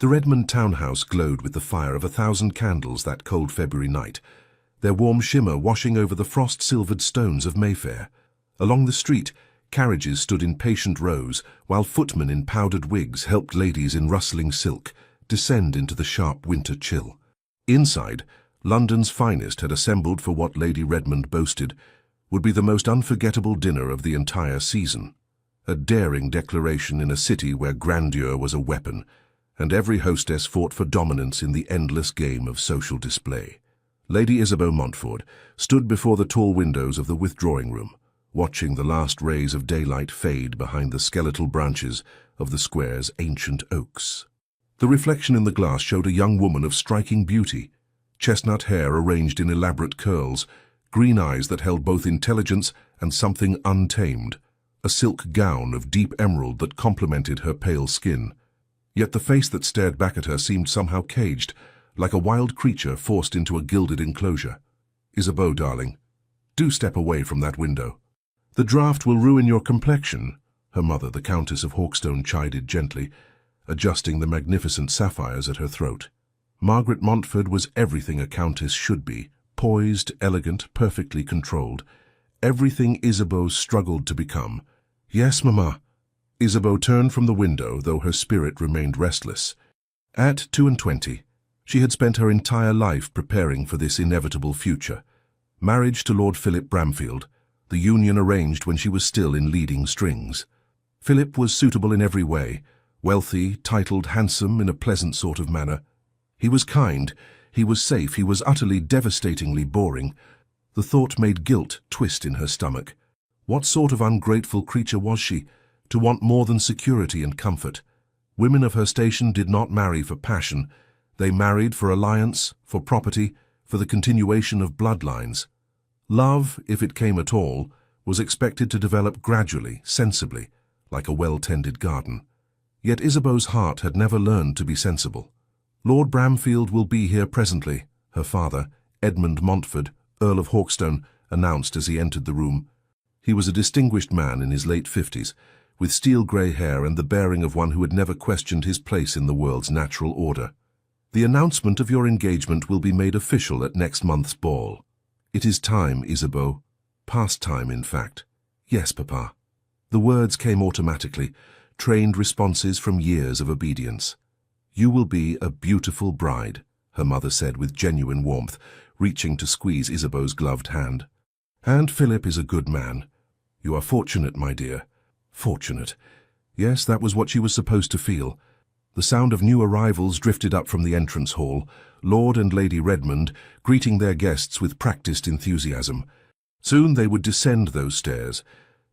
The Redmond townhouse glowed with the fire of 1,000 candles that cold February night, their warm shimmer washing over the frost-silvered stones of Mayfair. Along the street, carriages stood in patient rows, while footmen in powdered wigs helped ladies in rustling silk descend into the sharp winter chill. Inside, London's finest had assembled for what Lady Redmond boasted would be the most unforgettable dinner of the entire season. A daring declaration in a city where grandeur was a weapon, and every hostess fought for dominance in the endless game of social display. Lady Isabeau Montfort stood before the tall windows of the withdrawing room, watching the last rays of daylight fade behind the skeletal branches of the square's ancient oaks. The reflection in the glass showed a young woman of striking beauty, chestnut hair arranged in elaborate curls, green eyes that held both intelligence and something untamed, a silk gown of deep emerald that complemented her pale skin. Yet the face that stared back at her seemed somehow caged, like a wild creature forced into a gilded enclosure. "Isabeau, darling, do step away from that window. The draught will ruin your complexion," her mother, the Countess of Hawkstone, chided gently, adjusting the magnificent sapphires at her throat. Margaret Montfort was everything a countess should be, poised, elegant, perfectly controlled. Everything Isabeau struggled to become. "Yes, Mamma." Isabeau turned from the window, though her spirit remained restless. At 22, she had spent her entire life preparing for this inevitable future. Marriage to Lord Philip Bramfield, the union arranged when she was still in leading strings. Philip was suitable in every way, wealthy, titled, handsome in a pleasant sort of manner. He was kind, he was safe, he was utterly devastatingly boring. The thought made guilt twist in her stomach. What sort of ungrateful creature was she, to want more than security and comfort? Women of her station did not marry for passion. They married for alliance, for property, for the continuation of bloodlines. Love, if it came at all, was expected to develop gradually, sensibly, like a well-tended garden. Yet Isabeau's heart had never learned to be sensible. "Lord Bramfield will be here presently," her father, Edmund Montfort, Earl of Hawkstone, announced as he entered the room. He was a distinguished man in his late 50s, with steel-grey hair and the bearing of one who had never questioned his place in the world's natural order. "The announcement of your engagement will be made official at next month's ball. It is time, Isabeau. Past time, in fact." "Yes, Papa." The words came automatically, trained responses from years of obedience. "You will be a beautiful bride," her mother said with genuine warmth, reaching to squeeze Isabeau's gloved hand. "And Philip is a good man. You are fortunate, my dear." Fortunate. Yes, that was what she was supposed to feel. The sound of new arrivals drifted up from the entrance hall, Lord and Lady Redmond greeting their guests with practiced enthusiasm. Soon they would descend those stairs,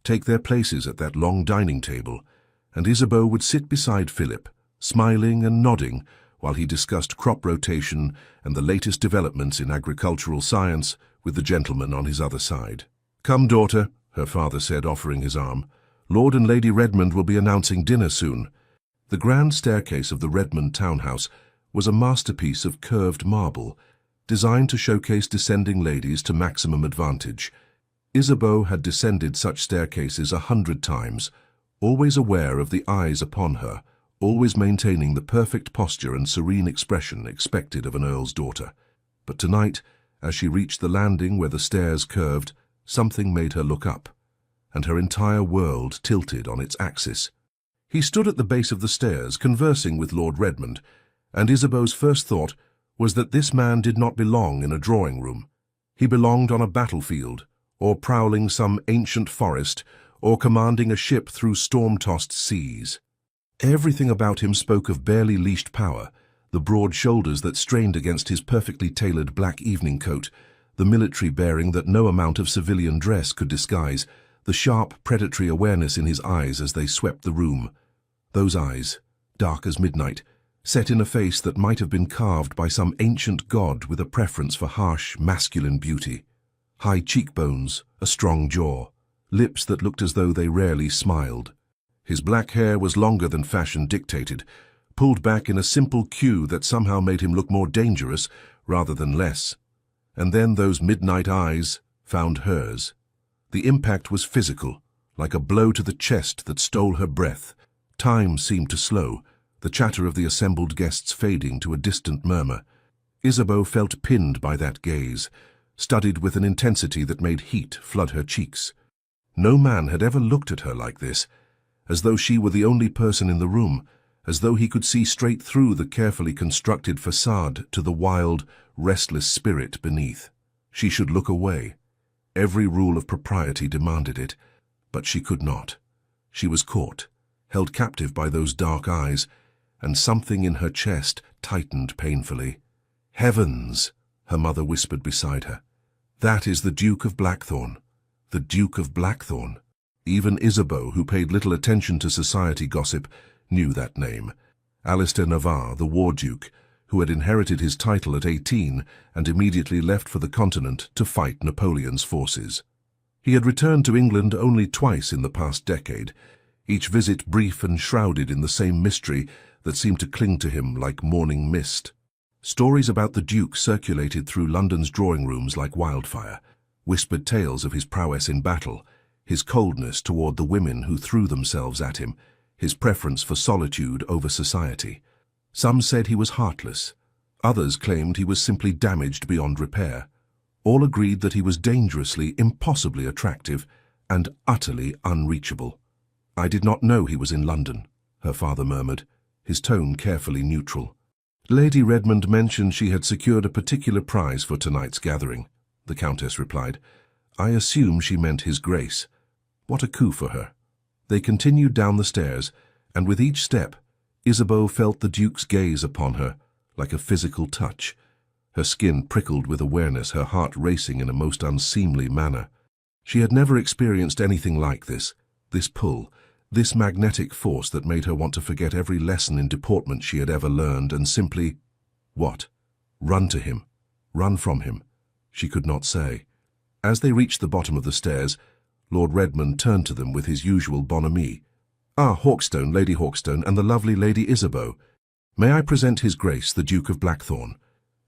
take their places at that long dining table, and Isabeau would sit beside Philip, smiling and nodding while he discussed crop rotation and the latest developments in agricultural science with the gentleman on his other side. "Come, daughter," her father said, offering his arm. "Lord and Lady Redmond will be announcing dinner soon." The grand staircase of the Redmond townhouse was a masterpiece of curved marble, designed to showcase descending ladies to maximum advantage. Isabeau had descended such staircases 100 times, always aware of the eyes upon her, always maintaining the perfect posture and serene expression expected of an earl's daughter. But tonight, as she reached the landing where the stairs curved, something made her look up, and her entire world tilted on its axis. He stood at the base of the stairs, conversing with Lord Redmond, and Isabeau's first thought was that this man did not belong in a drawing room. He belonged on a battlefield, or prowling some ancient forest, or commanding a ship through storm-tossed seas. Everything about him spoke of barely leashed power, the broad shoulders that strained against his perfectly tailored black evening coat, the military bearing that no amount of civilian dress could disguise, the sharp, predatory awareness in his eyes as they swept the room. Those eyes, dark as midnight, set in a face that might have been carved by some ancient god with a preference for harsh, masculine beauty. High cheekbones, a strong jaw, lips that looked as though they rarely smiled. His black hair was longer than fashion dictated, pulled back in a simple queue that somehow made him look more dangerous rather than less. And then those midnight eyes found hers. The impact was physical, like a blow to the chest that stole her breath. Time seemed to slow. the chatter of the assembled guests fading to a distant murmur. Isabeau felt pinned by that gaze, studied with an intensity that made heat flood her cheeks. No man had ever looked at her like this, as though she were the only person in the room, as though he could see straight through the carefully constructed facade to the wild, restless spirit beneath. She should look away. Every rule of propriety demanded it, but she could not. She was caught, held captive by those dark eyes, and something in her chest tightened painfully. "Heavens!" her mother whispered beside her. "That is the Duke of Blackthorn. The Duke of Blackthorn." Even Isabeau, who paid little attention to society gossip, knew that name. Alistair Navarre, the War Duke, who had inherited his title at 18 and immediately left for the continent to fight Napoleon's forces. He had returned to England only twice in the past decade, each visit brief and shrouded in the same mystery that seemed to cling to him like morning mist. Stories about the Duke circulated through London's drawing rooms like wildfire, whispered tales of his prowess in battle, his coldness toward the women who threw themselves at him, his preference for solitude over society. Some said he was heartless. Others claimed he was simply damaged beyond repair. All agreed that he was dangerously, impossibly attractive and utterly unreachable. "I did not know he was in London," her father murmured, his tone carefully neutral. "Lady Redmond mentioned she had secured a particular prize for tonight's gathering," the Countess replied. "I assume she meant His Grace. What a coup for her." They continued down the stairs, and with each step, Isabeau felt the Duke's gaze upon her, like a physical touch. Her skin prickled with awareness, her heart racing in a most unseemly manner. She had never experienced anything like this pull, this magnetic force that made her want to forget every lesson in deportment she had ever learned and simply, what? Run to him. Run from him. She could not say. As they reached the bottom of the stairs, Lord Redmond turned to them with his usual bonhomie. "Ah, Hawkstone, Lady Hawkstone, and the lovely Lady Isabeau. May I present His Grace, the Duke of Blackthorn?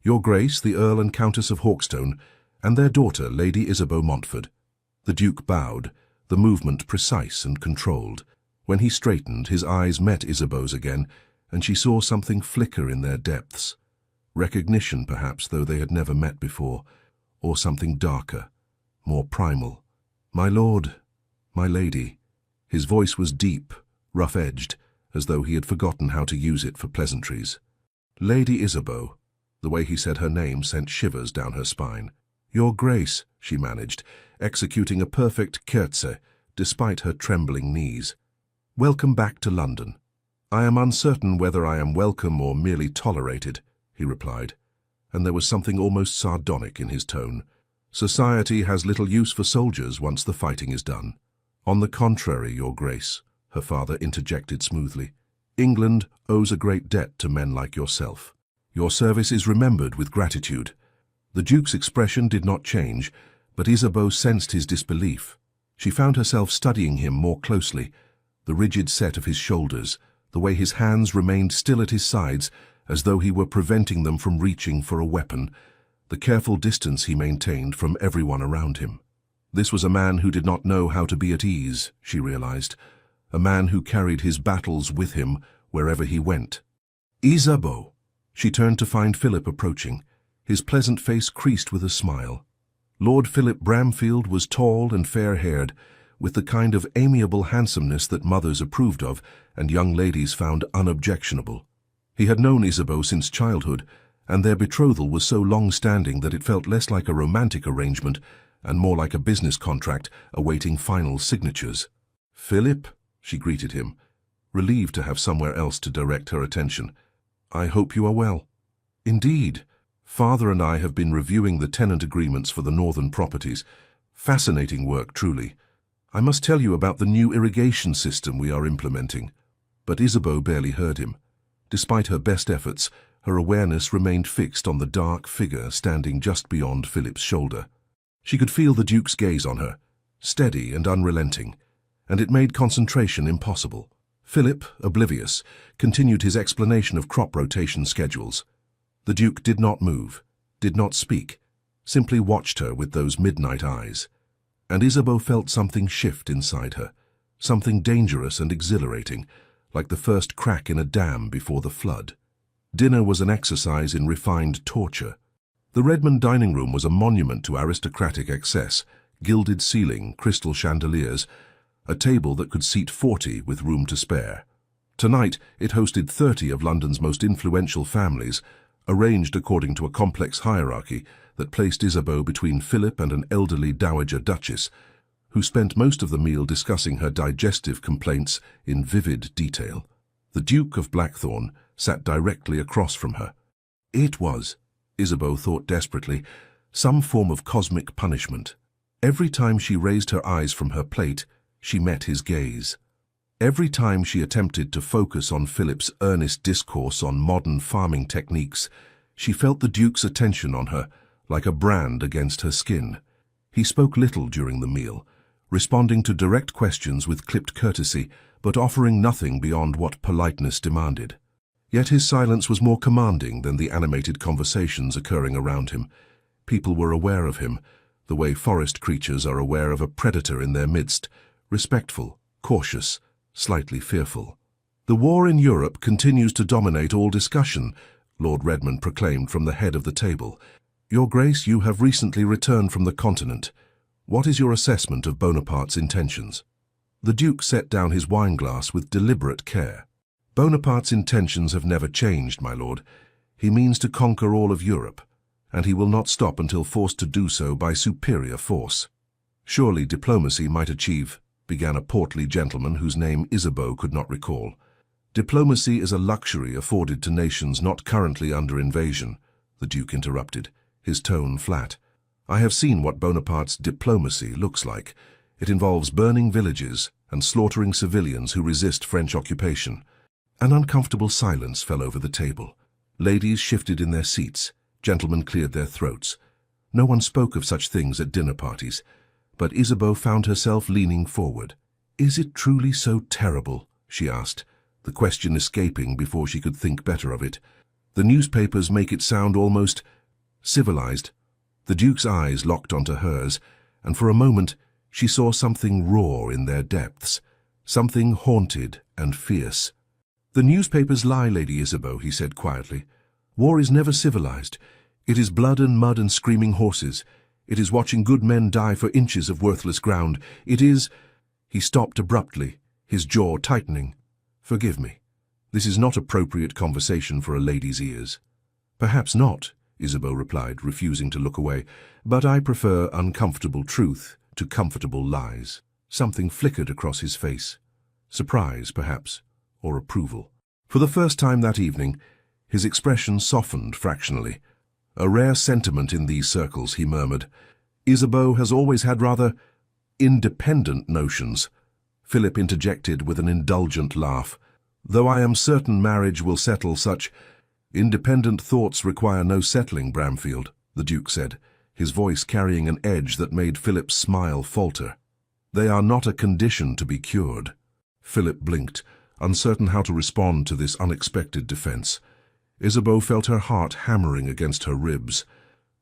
Your Grace, the Earl and Countess of Hawkstone, and their daughter, Lady Isabeau Montford." The Duke bowed, the movement precise and controlled. When he straightened, his eyes met Isabeau's again, and she saw something flicker in their depths. Recognition, perhaps, though they had never met before, or something darker, more primal. "My lord, my lady." His voice was deep, rough-edged, as though he had forgotten how to use it for pleasantries. "Lady Isabeau." The way he said her name sent shivers down her spine. "Your Grace," she managed, executing a perfect curtsy, despite her trembling knees. "Welcome back to London." "I am uncertain whether I am welcome or merely tolerated," he replied, and there was something almost sardonic in his tone. "Society has little use for soldiers once the fighting is done." "On the contrary, Your Grace," her father interjected smoothly. "England owes a great debt to men like yourself. Your service is remembered with gratitude." The Duke's expression did not change, but Isabeau sensed his disbelief. She found herself studying him more closely, the rigid set of his shoulders, the way his hands remained still at his sides, as though he were preventing them from reaching for a weapon, the careful distance he maintained from everyone around him. This was a man who did not know how to be at ease, she realized, a man who carried his battles with him wherever he went. "Isabeau!" She turned to find Philip approaching, his pleasant face creased with a smile. Lord Philip Bramfield was tall and fair-haired, with the kind of amiable handsomeness that mothers approved of and young ladies found unobjectionable. He had known Isabeau since childhood, and their betrothal was so long-standing that it felt less like a romantic arrangement and more like a business contract awaiting final signatures. "Philip," she greeted him, relieved to have somewhere else to direct her attention. "I hope you are well." "Indeed. Father and I have been reviewing the tenant agreements for the northern properties. Fascinating work, truly. I must tell you about the new irrigation system we are implementing." But Isabeau barely heard him. Despite her best efforts, her awareness remained fixed on the dark figure standing just beyond Philip's shoulder. She could feel the Duke's gaze on her, steady and unrelenting, and it made concentration impossible. Philip, oblivious, continued his explanation of crop rotation schedules. The Duke did not move, did not speak, simply watched her with those midnight eyes. And Isabeau felt something shift inside her, something dangerous and exhilarating, like the first crack in a dam before the flood. Dinner was an exercise in refined torture. The Redmond dining room was a monument to aristocratic excess, gilded ceiling, crystal chandeliers, a table that could seat 40 with room to spare. Tonight, it hosted 30 of London's most influential families, arranged according to a complex hierarchy that placed Isabeau between Philip and an elderly dowager duchess, who spent most of the meal discussing her digestive complaints in vivid detail. The Duke of Blackthorn sat directly across from her. It was, Isabeau thought desperately, some form of cosmic punishment. Every time she raised her eyes from her plate, she met his gaze. Every time she attempted to focus on Philip's earnest discourse on modern farming techniques, she felt the Duke's attention on her, like a brand against her skin. He spoke little during the meal, responding to direct questions with clipped courtesy, but offering nothing beyond what politeness demanded. Yet his silence was more commanding than the animated conversations occurring around him. People were aware of him, the way forest creatures are aware of a predator in their midst, respectful, cautious, slightly fearful. "The war in Europe continues to dominate all discussion," Lord Redmond proclaimed from the head of the table. "Your Grace, you have recently returned from the continent. What is your assessment of Bonaparte's intentions?" The Duke set down his wineglass with deliberate care. "Bonaparte's intentions have never changed, my lord. He means to conquer all of Europe, and he will not stop until forced to do so by superior force." "Surely diplomacy might achieve," began a portly gentleman whose name Isabeau could not recall. "Diplomacy is a luxury afforded to nations not currently under invasion," the Duke interrupted, his tone flat. "I have seen what Bonaparte's diplomacy looks like. It involves burning villages and slaughtering civilians who resist French occupation." An uncomfortable silence fell over the table. Ladies shifted in their seats, gentlemen cleared their throats. No one spoke of such things at dinner parties, but Isabeau found herself leaning forward. "Is it truly so terrible?" she asked, the question escaping before she could think better of it. "The newspapers make it sound almost civilized." The Duke's eyes locked onto hers, and for a moment she saw something roar in their depths, something haunted and fierce. "The newspapers lie, Lady Isabeau," he said quietly. "War is never civilized. It is blood and mud and screaming horses. It is watching good men die for inches of worthless ground. It is—" He stopped abruptly, his jaw tightening. "Forgive me. This is not appropriate conversation for a lady's ears." "Perhaps not," Isabeau replied, refusing to look away, "but I prefer uncomfortable truth to comfortable lies." Something flickered across his face. Surprise, perhaps, or approval. For the first time that evening, his expression softened fractionally. "A rare sentiment in these circles," he murmured. "Isabeau has always had rather independent notions." Philip interjected with an indulgent laugh. "Though I am certain marriage will settle such independent thoughts require no settling, Bramfield," the Duke said, his voice carrying an edge that made Philip's smile falter. "They are not a condition to be cured." Philip blinked, uncertain how to respond to this unexpected defense. Isabeau felt her heart hammering against her ribs.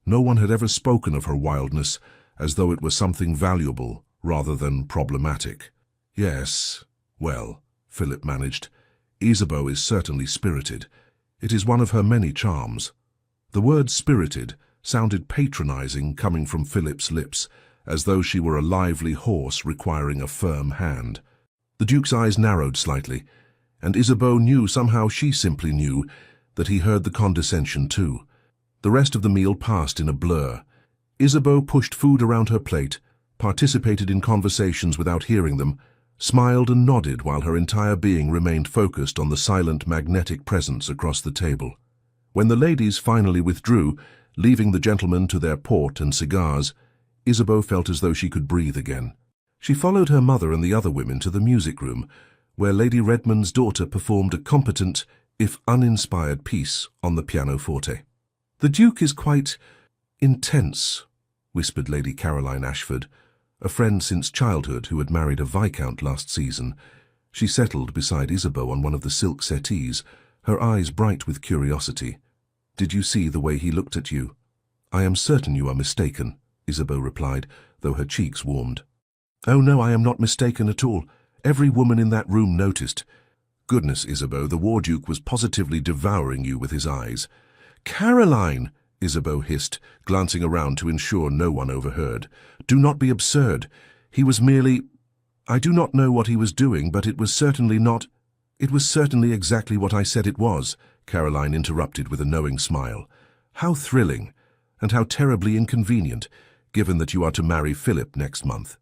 No one had ever spoken of her wildness as though it were something valuable rather than problematic. "Yes, well," Philip managed, "Isabeau is certainly spirited. It is one of her many charms." The word spirited sounded patronizing coming from Philip's lips, as though she were a lively horse requiring a firm hand. The Duke's eyes narrowed slightly, and Isabeau knew, somehow she simply knew, that he heard the condescension too. The rest of the meal passed in a blur. Isabeau pushed food around her plate, participated in conversations without hearing them, smiled and nodded while her entire being remained focused on the silent magnetic presence across the table. When the ladies finally withdrew, leaving the gentlemen to their port and cigars, Isabeau felt as though she could breathe again. She followed her mother and the other women to the music room, where Lady Redmond's daughter performed a competent, if uninspired piece on the pianoforte. "The Duke is quite intense," whispered Lady Caroline Ashford, a friend since childhood who had married a viscount last season. She settled beside Isabeau on one of the silk settees, her eyes bright with curiosity. "Did you see the way he looked at you?" "I am certain you are mistaken," Isabeau replied, though her cheeks warmed. "Oh no, I am not mistaken at all. Every woman in that room noticed. goodness, Isabeau, the War Duke was positively devouring you with his eyes. Caroline, Isabeau hissed, glancing around to ensure no one overheard. Do not be absurd. He was merely... I do not know what he was doing, but it was certainly not... It was certainly exactly what I said it was, Caroline interrupted with a knowing smile. How thrilling, and how terribly inconvenient, given that you are to marry Philip next month.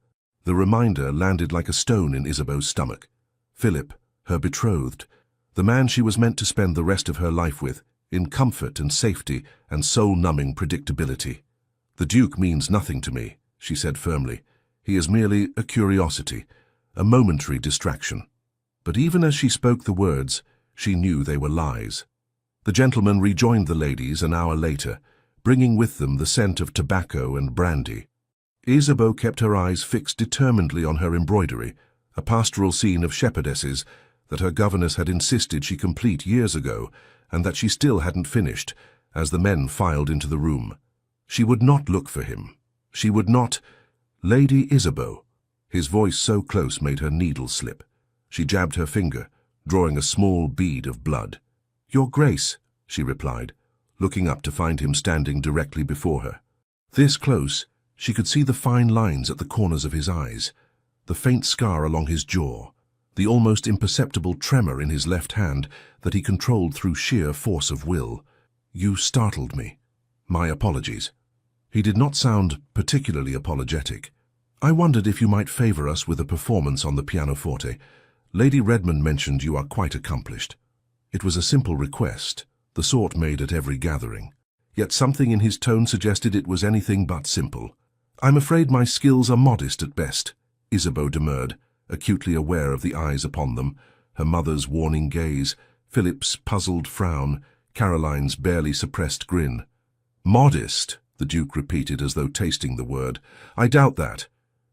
The reminder landed like a stone in Isabeau's stomach. Philip, her betrothed, the man she was meant to spend the rest of her life with, in comfort and safety and soul-numbing predictability. The Duke means nothing to me, she said firmly. He is merely a curiosity, a momentary distraction. But even as she spoke the words, she knew they were lies. The gentlemen rejoined the ladies an hour later, bringing with them the scent of tobacco and brandy. Isabeau kept her eyes fixed determinedly on her embroidery, a pastoral scene of shepherdesses that her governess had insisted she complete years ago, and that she still hadn't finished, as the men filed into the room. She would not look for him. She would not... Lady Isabeau. His voice so close made her needle slip. She jabbed her finger, drawing a small bead of blood. Your Grace, she replied, looking up to find him standing directly before her. This close, she could see the fine lines at the corners of his eyes, the faint scar along his jaw, the almost imperceptible tremor in his left hand that he controlled through sheer force of will. You startled me. My apologies. He did not sound particularly apologetic. I wondered if you might favor us with a performance on the pianoforte. Lady Redmond mentioned you are quite accomplished. It was a simple request, the sort made at every gathering. Yet something in his tone suggested it was anything but simple. I'm afraid my skills are modest at best, Isabeau demurred, acutely aware of the eyes upon them, her mother's warning gaze, Philip's puzzled frown, Caroline's barely suppressed grin. Modest, the Duke repeated as though tasting the word. I doubt that.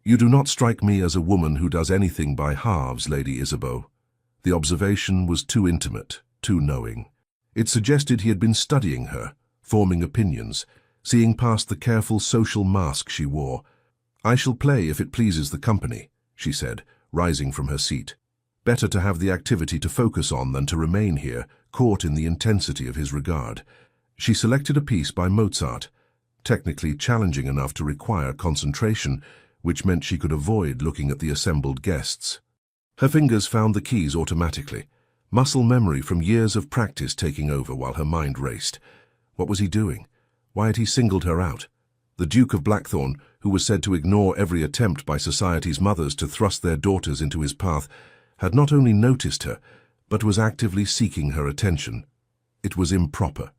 You do not strike me as a woman who does anything by halves, Lady Isabeau. The observation was too intimate, too knowing. It suggested he had been studying her, forming opinions, seeing past the careful social mask she wore. I shall play if it pleases the company, she said, rising from her seat. Better to have the activity to focus on than to remain here, caught in the intensity of his regard. She selected a piece by Mozart, technically challenging enough to require concentration, which meant she could avoid looking at the assembled guests. Her fingers found the keys automatically, muscle memory from years of practice taking over while her mind raced. What was he doing? Why had he singled her out? The Duke of Blackthorn, who was said to ignore every attempt by society's mothers to thrust their daughters into his path, had not only noticed her, but was actively seeking her attention. It was improper.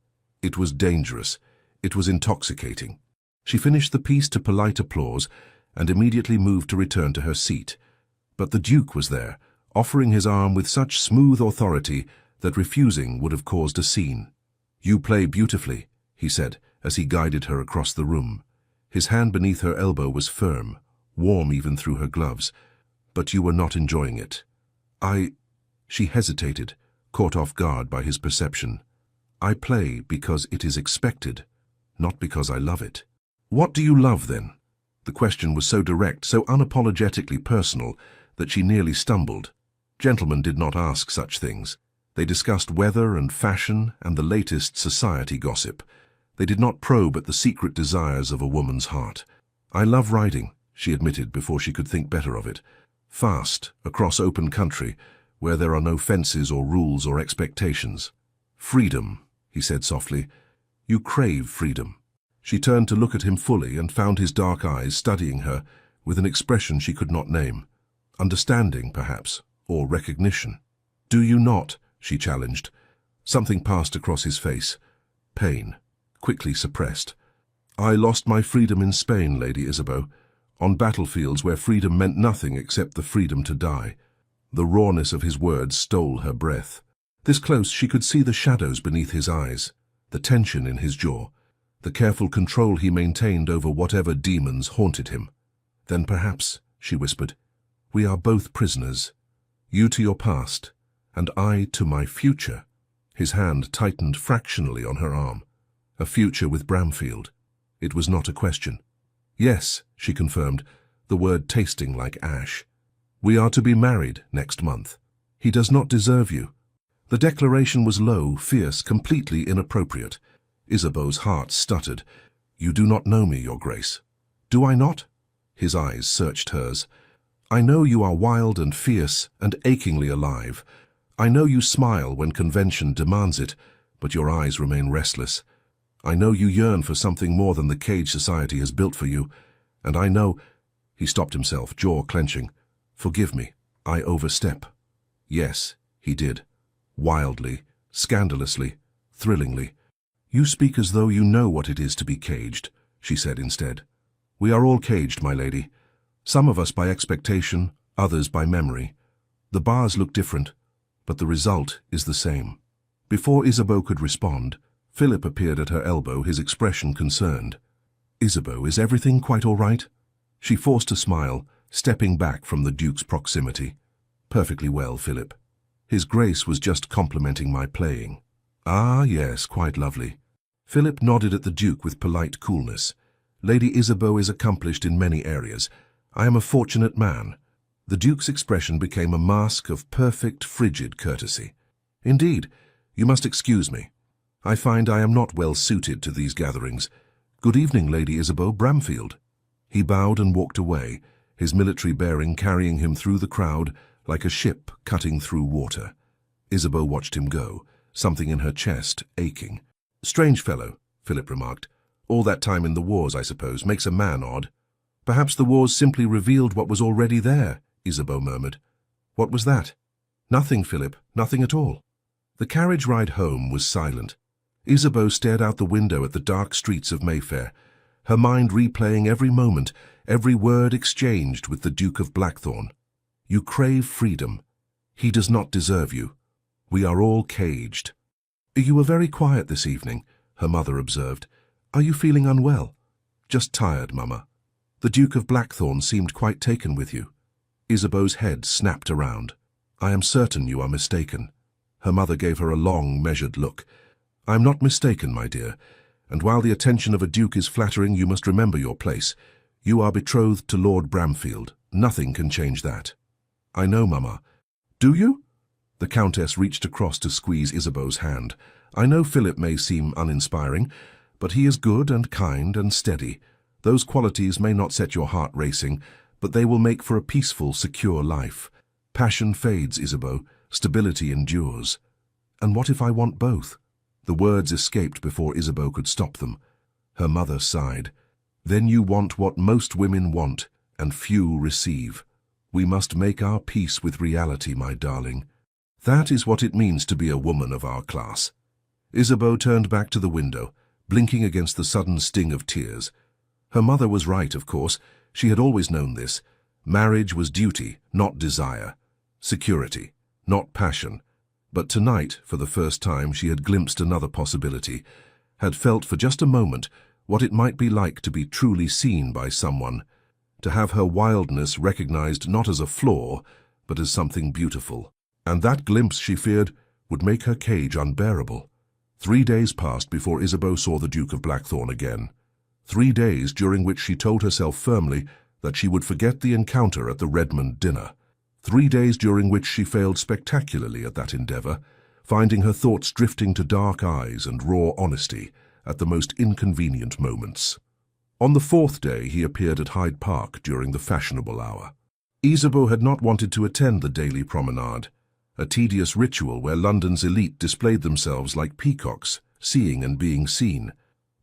It was dangerous. It was intoxicating. She finished the piece to polite applause and immediately moved to return to her seat. But the Duke was there, offering his arm with such smooth authority that refusing would have caused a scene. You play beautifully, he said, as he guided her across the room. His hand beneath her elbow was firm, warm even through her gloves. But you were not enjoying it. She hesitated, caught off guard by his perception. I play because it is expected, not because I love it. What do you love, then? The question was so direct, so unapologetically personal, that she nearly stumbled. Gentlemen did not ask such things. They discussed weather and fashion and the latest society gossip. They did not probe at the secret desires of a woman's heart. I love riding, she admitted before she could think better of it. Fast, across open country, where there are no fences or rules or expectations. Freedom, he said softly. You crave freedom. She turned to look at him fully and found his dark eyes studying her with an expression she could not name. Understanding, perhaps, or recognition. Do you not? She challenged. Something passed across his face. Pain, quickly suppressed. I lost my freedom in Spain, Lady Isabeau, on battlefields where freedom meant nothing except the freedom to die. The rawness of his words stole her breath. This close, she could see the shadows beneath his eyes, the tension in his jaw, the careful control he maintained over whatever demons haunted him. Then perhaps, she whispered, we are both prisoners, you to your past, and I to my future. His hand tightened fractionally on her arm. A future with Bramfield. It was not a question. Yes, she confirmed, the word tasting like ash. We are to be married next month. He does not deserve you. The declaration was low, fierce, completely inappropriate. Isabeau's heart stuttered. You do not know me, Your Grace. Do I not? His eyes searched hers. I know you are wild and fierce and achingly alive. I know you smile when convention demands it, but your eyes remain restless. I know you yearn for something more than the cage society has built for you, and I know— He stopped himself, jaw clenching. Forgive me, I overstep. Yes, he did. Wildly, scandalously, thrillingly. You speak as though you know what it is to be caged, she said instead. We are all caged, my lady. Some of us by expectation, others by memory. The bars look different, but the result is the same. Before Isabeau could respond, Philip appeared at her elbow, his expression concerned. Isabeau, is everything quite all right? She forced a smile, stepping back from the Duke's proximity. Perfectly well, Philip. His Grace was just complimenting my playing. Ah, yes, quite lovely. Philip nodded at the Duke with polite coolness. Lady Isabeau is accomplished in many areas. I am a fortunate man. The Duke's expression became a mask of perfect, frigid courtesy. Indeed, you must excuse me. I find I am not well suited to these gatherings. Good evening, Lady Isabeau Bramfield. He bowed and walked away, his military bearing carrying him through the crowd like a ship cutting through water. Isabeau watched him go, something in her chest aching. Strange fellow, Philip remarked. All that time in the wars, I suppose, makes a man odd. Perhaps the wars simply revealed what was already there, Isabeau murmured. What was that? Nothing, Philip, nothing at all. The carriage ride home was silent. Isabeau stared out the window at the dark streets of Mayfair, her mind replaying every moment, every word exchanged with the Duke of Blackthorn. You crave freedom. He does not deserve you. We are all caged. You were very quiet this evening, her mother observed. Are you feeling unwell? Just tired, Mama. The Duke of Blackthorn seemed quite taken with you. Isabeau's head snapped around. I am certain you are mistaken. Her mother gave her a long, measured look. I am not mistaken, my dear, and while the attention of a duke is flattering, you must remember your place. You are betrothed to Lord Bramfield. Nothing can change that. I know, Mama. Do you? The Countess reached across to squeeze Isabeau's hand. I know Philip may seem uninspiring, but he is good and kind and steady. Those qualities may not set your heart racing, but they will make for a peaceful, secure life. Passion fades, Isabeau. Stability endures. And what if I want both? The words escaped before Isabeau could stop them. Her mother sighed. Then you want what most women want, and few receive. We must make our peace with reality, my darling. That is what it means to be a woman of our class. Isabeau turned back to the window, blinking against the sudden sting of tears. Her mother was right, of course. She had always known this. Marriage was duty, not desire. Security, not passion. But tonight, for the first time, she had glimpsed another possibility, had felt for just a moment what it might be like to be truly seen by someone, to have her wildness recognized not as a flaw, but as something beautiful. And that glimpse, she feared, would make her cage unbearable. 3 days passed before Isabeau saw the Duke of Blackthorn again. 3 days during which she told herself firmly that she would forget the encounter at the Redmond dinner. 3 days during which she failed spectacularly at that endeavor, finding her thoughts drifting to dark eyes and raw honesty at the most inconvenient moments. On the 4th day he appeared at Hyde Park during the fashionable hour. Isabeau had not wanted to attend the daily promenade, a tedious ritual where London's elite displayed themselves like peacocks, seeing and being seen.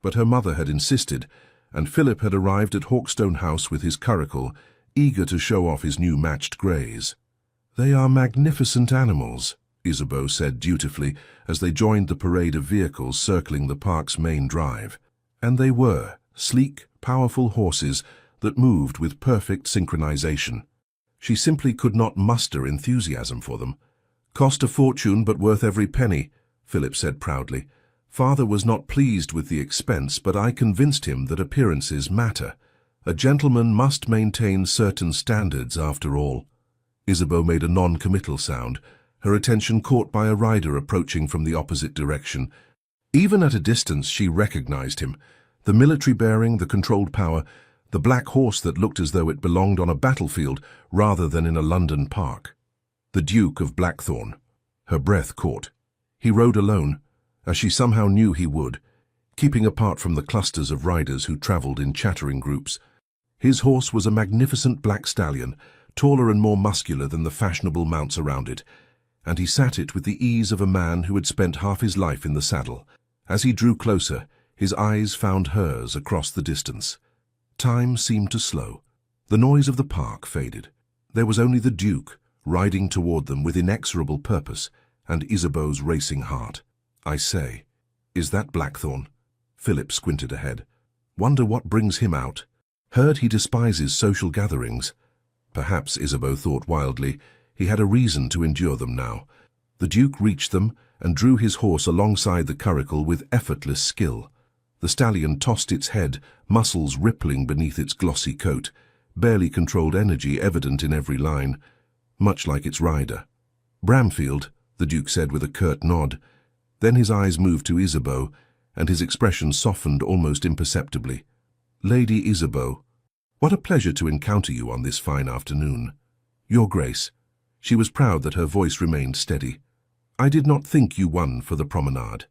But her mother had insisted, and Philip had arrived at Hawkstone House with his curricle, eager to show off his new matched greys. They are magnificent animals, Isabeau said dutifully as they joined the parade of vehicles circling the park's main drive. And they were sleek, powerful horses that moved with perfect synchronization. She simply could not muster enthusiasm for them. Cost a fortune, but worth every penny, Philip said proudly. Father was not pleased with the expense, but I convinced him that appearances matter. A gentleman must maintain certain standards after all. Isabeau made a non-committal sound, her attention caught by a rider approaching from the opposite direction. Even at a distance she recognized him. The military bearing, the controlled power, the black horse that looked as though it belonged on a battlefield rather than in a London park. The Duke of Blackthorn. Her breath caught. He rode alone, as she somehow knew he would, keeping apart from the clusters of riders who travelled in chattering groups. His horse was a magnificent black stallion, taller and more muscular than the fashionable mounts around it, and he sat it with the ease of a man who had spent half his life in the saddle. As he drew closer, his eyes found hers across the distance. Time seemed to slow. The noise of the park faded. There was only the Duke, riding toward them with inexorable purpose, and Isabeau's racing heart. "I say, is that Blackthorn?" Philip squinted ahead. "Wonder what brings him out. Heard he despises social gatherings." Perhaps, Isabeau thought wildly, he had a reason to endure them now. The Duke reached them and drew his horse alongside the curricle with effortless skill. The stallion tossed its head, muscles rippling beneath its glossy coat, barely controlled energy evident in every line, much like its rider. "Bramfield," the Duke said with a curt nod. Then his eyes moved to Isabeau, and his expression softened almost imperceptibly. "Lady Isabeau, what a pleasure to encounter you on this fine afternoon." "Your Grace." She was proud that her voice remained steady. "I did not think you one for the promenade."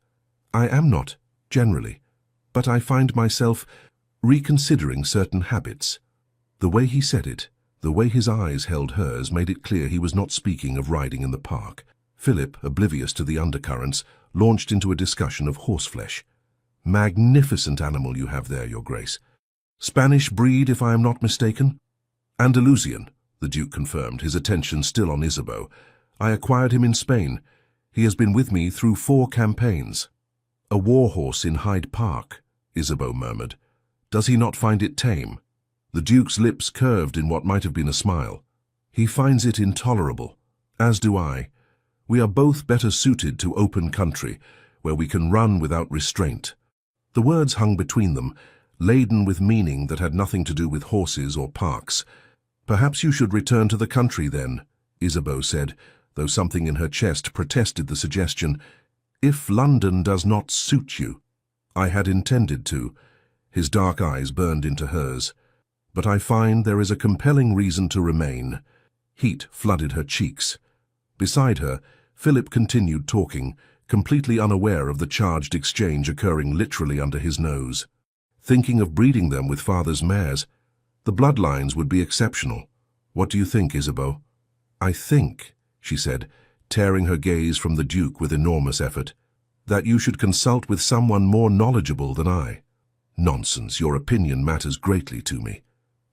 "I am not, generally, but I find myself reconsidering certain habits." The way he said it, the way his eyes held hers, made it clear he was not speaking of riding in the park. Philip, oblivious to the undercurrents, launched into a discussion of horseflesh. "Magnificent animal you have there, Your Grace. Spanish breed, if I am not mistaken?" "Andalusian," the Duke confirmed, his attention still on Isabeau. "I acquired him in Spain. He has been with me through 4 campaigns." "A war horse in Hyde Park," Isabeau murmured. "Does he not find it tame?" The Duke's lips curved in what might have been a smile. "He finds it intolerable. As do I. We are both better suited to open country, where we can run without restraint." The words hung between them, laden with meaning that had nothing to do with horses or parks. "Perhaps you should return to the country then," Isabeau said, though something in her chest protested the suggestion. "If London does not suit you." "I had intended to." His dark eyes burned into hers. "But I find there is a compelling reason to remain." Heat flooded her cheeks. Beside her, Philip continued talking, completely unaware of the charged exchange occurring literally under his nose. "Thinking of breeding them with father's mares. The bloodlines would be exceptional. What do you think, Isabeau?" "I think," she said, tearing her gaze from the Duke with enormous effort, "that you should consult with someone more knowledgeable than I." "Nonsense, your opinion matters greatly to me."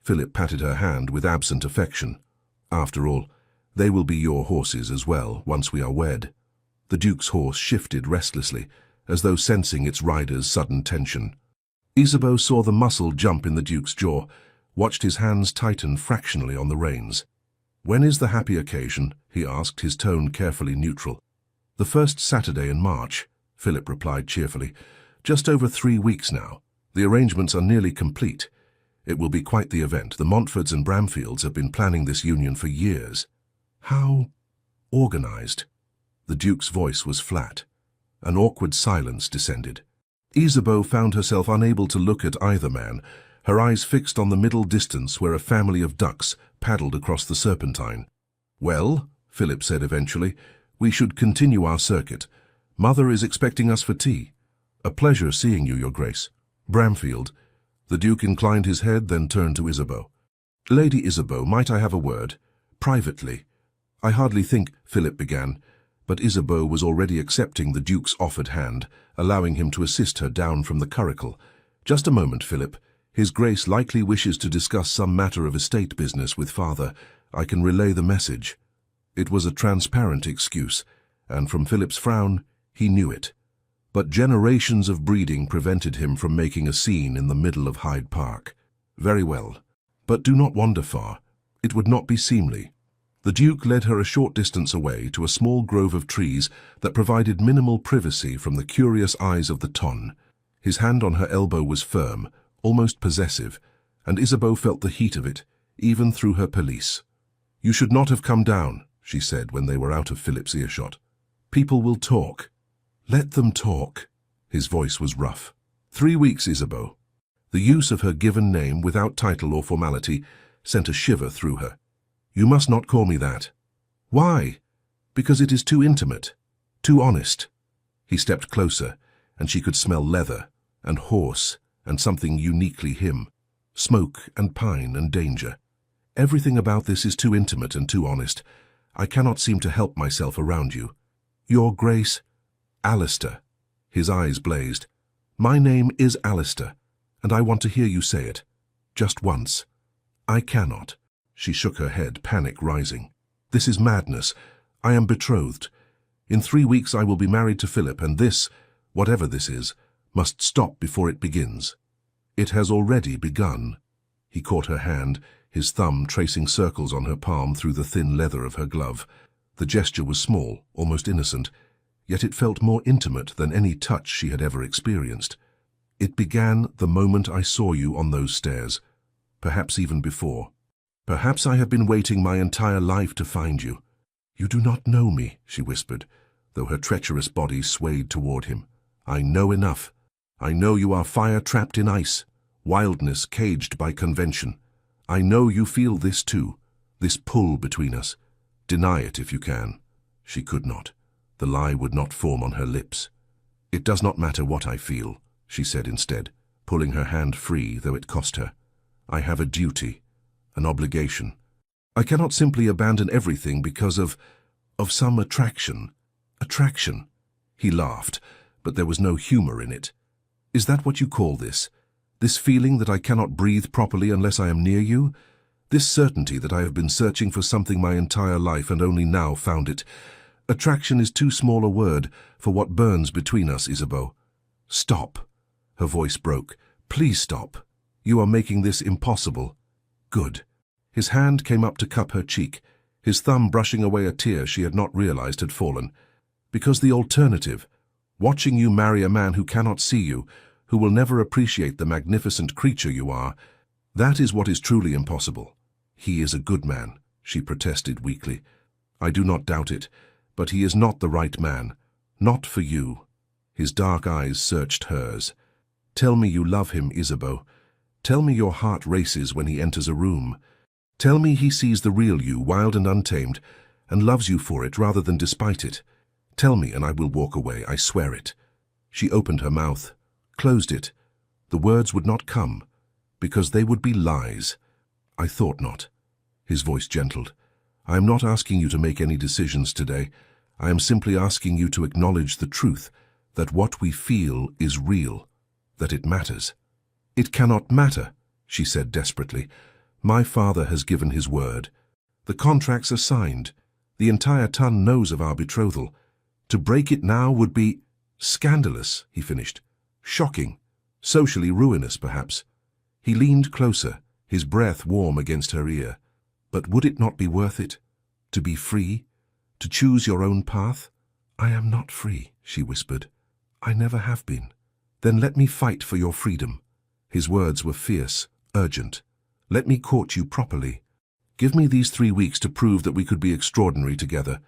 Philip patted her hand with absent affection. "After all, they will be your horses as well, once we are wed." The Duke's horse shifted restlessly, as though sensing its rider's sudden tension. Isabeau saw the muscle jump in the Duke's jaw, watched his hands tighten fractionally on the reins. "When is the happy occasion?" he asked, his tone carefully neutral. "The first Saturday in March," Philip replied cheerfully. "Just over 3 weeks now. The arrangements are nearly complete. It will be quite the event. The Montforts and Bramfields have been planning this union for years." "How organized?" The Duke's voice was flat. An awkward silence descended. Isabeau found herself unable to look at either man, her eyes fixed on the middle distance where a family of ducks paddled across the Serpentine. "Well," Philip said eventually, "we should continue our circuit. Mother is expecting us for tea." "A pleasure seeing you, Your Grace." "Bramfield." The Duke inclined his head, then turned to Isabeau. "Lady Isabeau, might I have a word? Privately." "I hardly think," Philip began, but Isabeau was already accepting the Duke's offered hand, allowing him to assist her down from the curricle. "Just a moment, Philip. His Grace likely wishes to discuss some matter of estate business with father. I can relay the message." It was a transparent excuse, and from Philip's frown, he knew it. But generations of breeding prevented him from making a scene in the middle of Hyde Park. "Very well. But do not wander far. It would not be seemly." The Duke led her a short distance away to a small grove of trees that provided minimal privacy from the curious eyes of the ton. His hand on her elbow was firm, almost possessive, and Isabeau felt the heat of it, even through her pelisse. "You should not have come down," she said when they were out of Philip's earshot. "People will talk." "Let them talk." His voice was rough. 3 weeks, Isabeau." The use of her given name without title or formality sent a shiver through her. "You must not call me that." "Why?" Because it is too intimate, too honest. He stepped closer, and she could smell leather, and horse, and something uniquely him. Smoke, and pine, and danger. Everything about this is too intimate and too honest. I cannot seem to help myself around you. Your Grace, Alistair. His eyes blazed. My name is Alistair, and I want to hear you say it. Just once. I cannot. She shook her head, panic rising. This is madness. I am betrothed. In 3 weeks I will be married to Philip, and this, whatever this is, must stop before it begins. It has already begun. He caught her hand, his thumb tracing circles on her palm through the thin leather of her glove. The gesture was small, almost innocent, yet it felt more intimate than any touch she had ever experienced. It began the moment I saw you on those stairs, perhaps even before. Perhaps I have been waiting my entire life to find you. You do not know me, she whispered, though her treacherous body swayed toward him. I know enough. I know you are fire trapped in ice, wildness caged by convention. I know you feel this too, this pull between us. Deny it if you can. She could not. The lie would not form on her lips. It does not matter what I feel, she said instead, pulling her hand free, though it cost her. I have a duty, an obligation. I cannot simply abandon everything because of some attraction. Attraction. He laughed, but there was no humor in it. Is that what you call this? This feeling that I cannot breathe properly unless I am near you? This certainty that I have been searching for something my entire life and only now found it? Attraction is too small a word for what burns between us, Isabeau. Stop. Her voice broke. Please stop. You are making this impossible. Good. His hand came up to cup her cheek, his thumb brushing away a tear she had not realized had fallen. Because the alternative, watching you marry a man who cannot see you, who will never appreciate the magnificent creature you are, that is what is truly impossible. He is a good man, she protested weakly. I do not doubt it, but he is not the right man. Not for you. His dark eyes searched hers. Tell me you love him, Isabeau. Tell me your heart races when he enters a room. Tell me he sees the real you, wild and untamed, and loves you for it rather than despite it. Tell me, and I will walk away, I swear it. She opened her mouth, closed it. The words would not come, because they would be lies. I thought not. His voice gentled. I am not asking you to make any decisions today. I am simply asking you to acknowledge the truth, that what we feel is real, that it matters. It cannot matter, she said desperately. My father has given his word. The contracts are signed. The entire ton knows of our betrothal. To break it now would be scandalous, he finished. Shocking. Socially ruinous, perhaps. He leaned closer, his breath warm against her ear. But would it not be worth it? To be free? To choose your own path? I am not free, she whispered. I never have been. Then let me fight for your freedom. His words were fierce, urgent. Let me court you properly. Give me these 3 weeks to prove that we could be extraordinary together.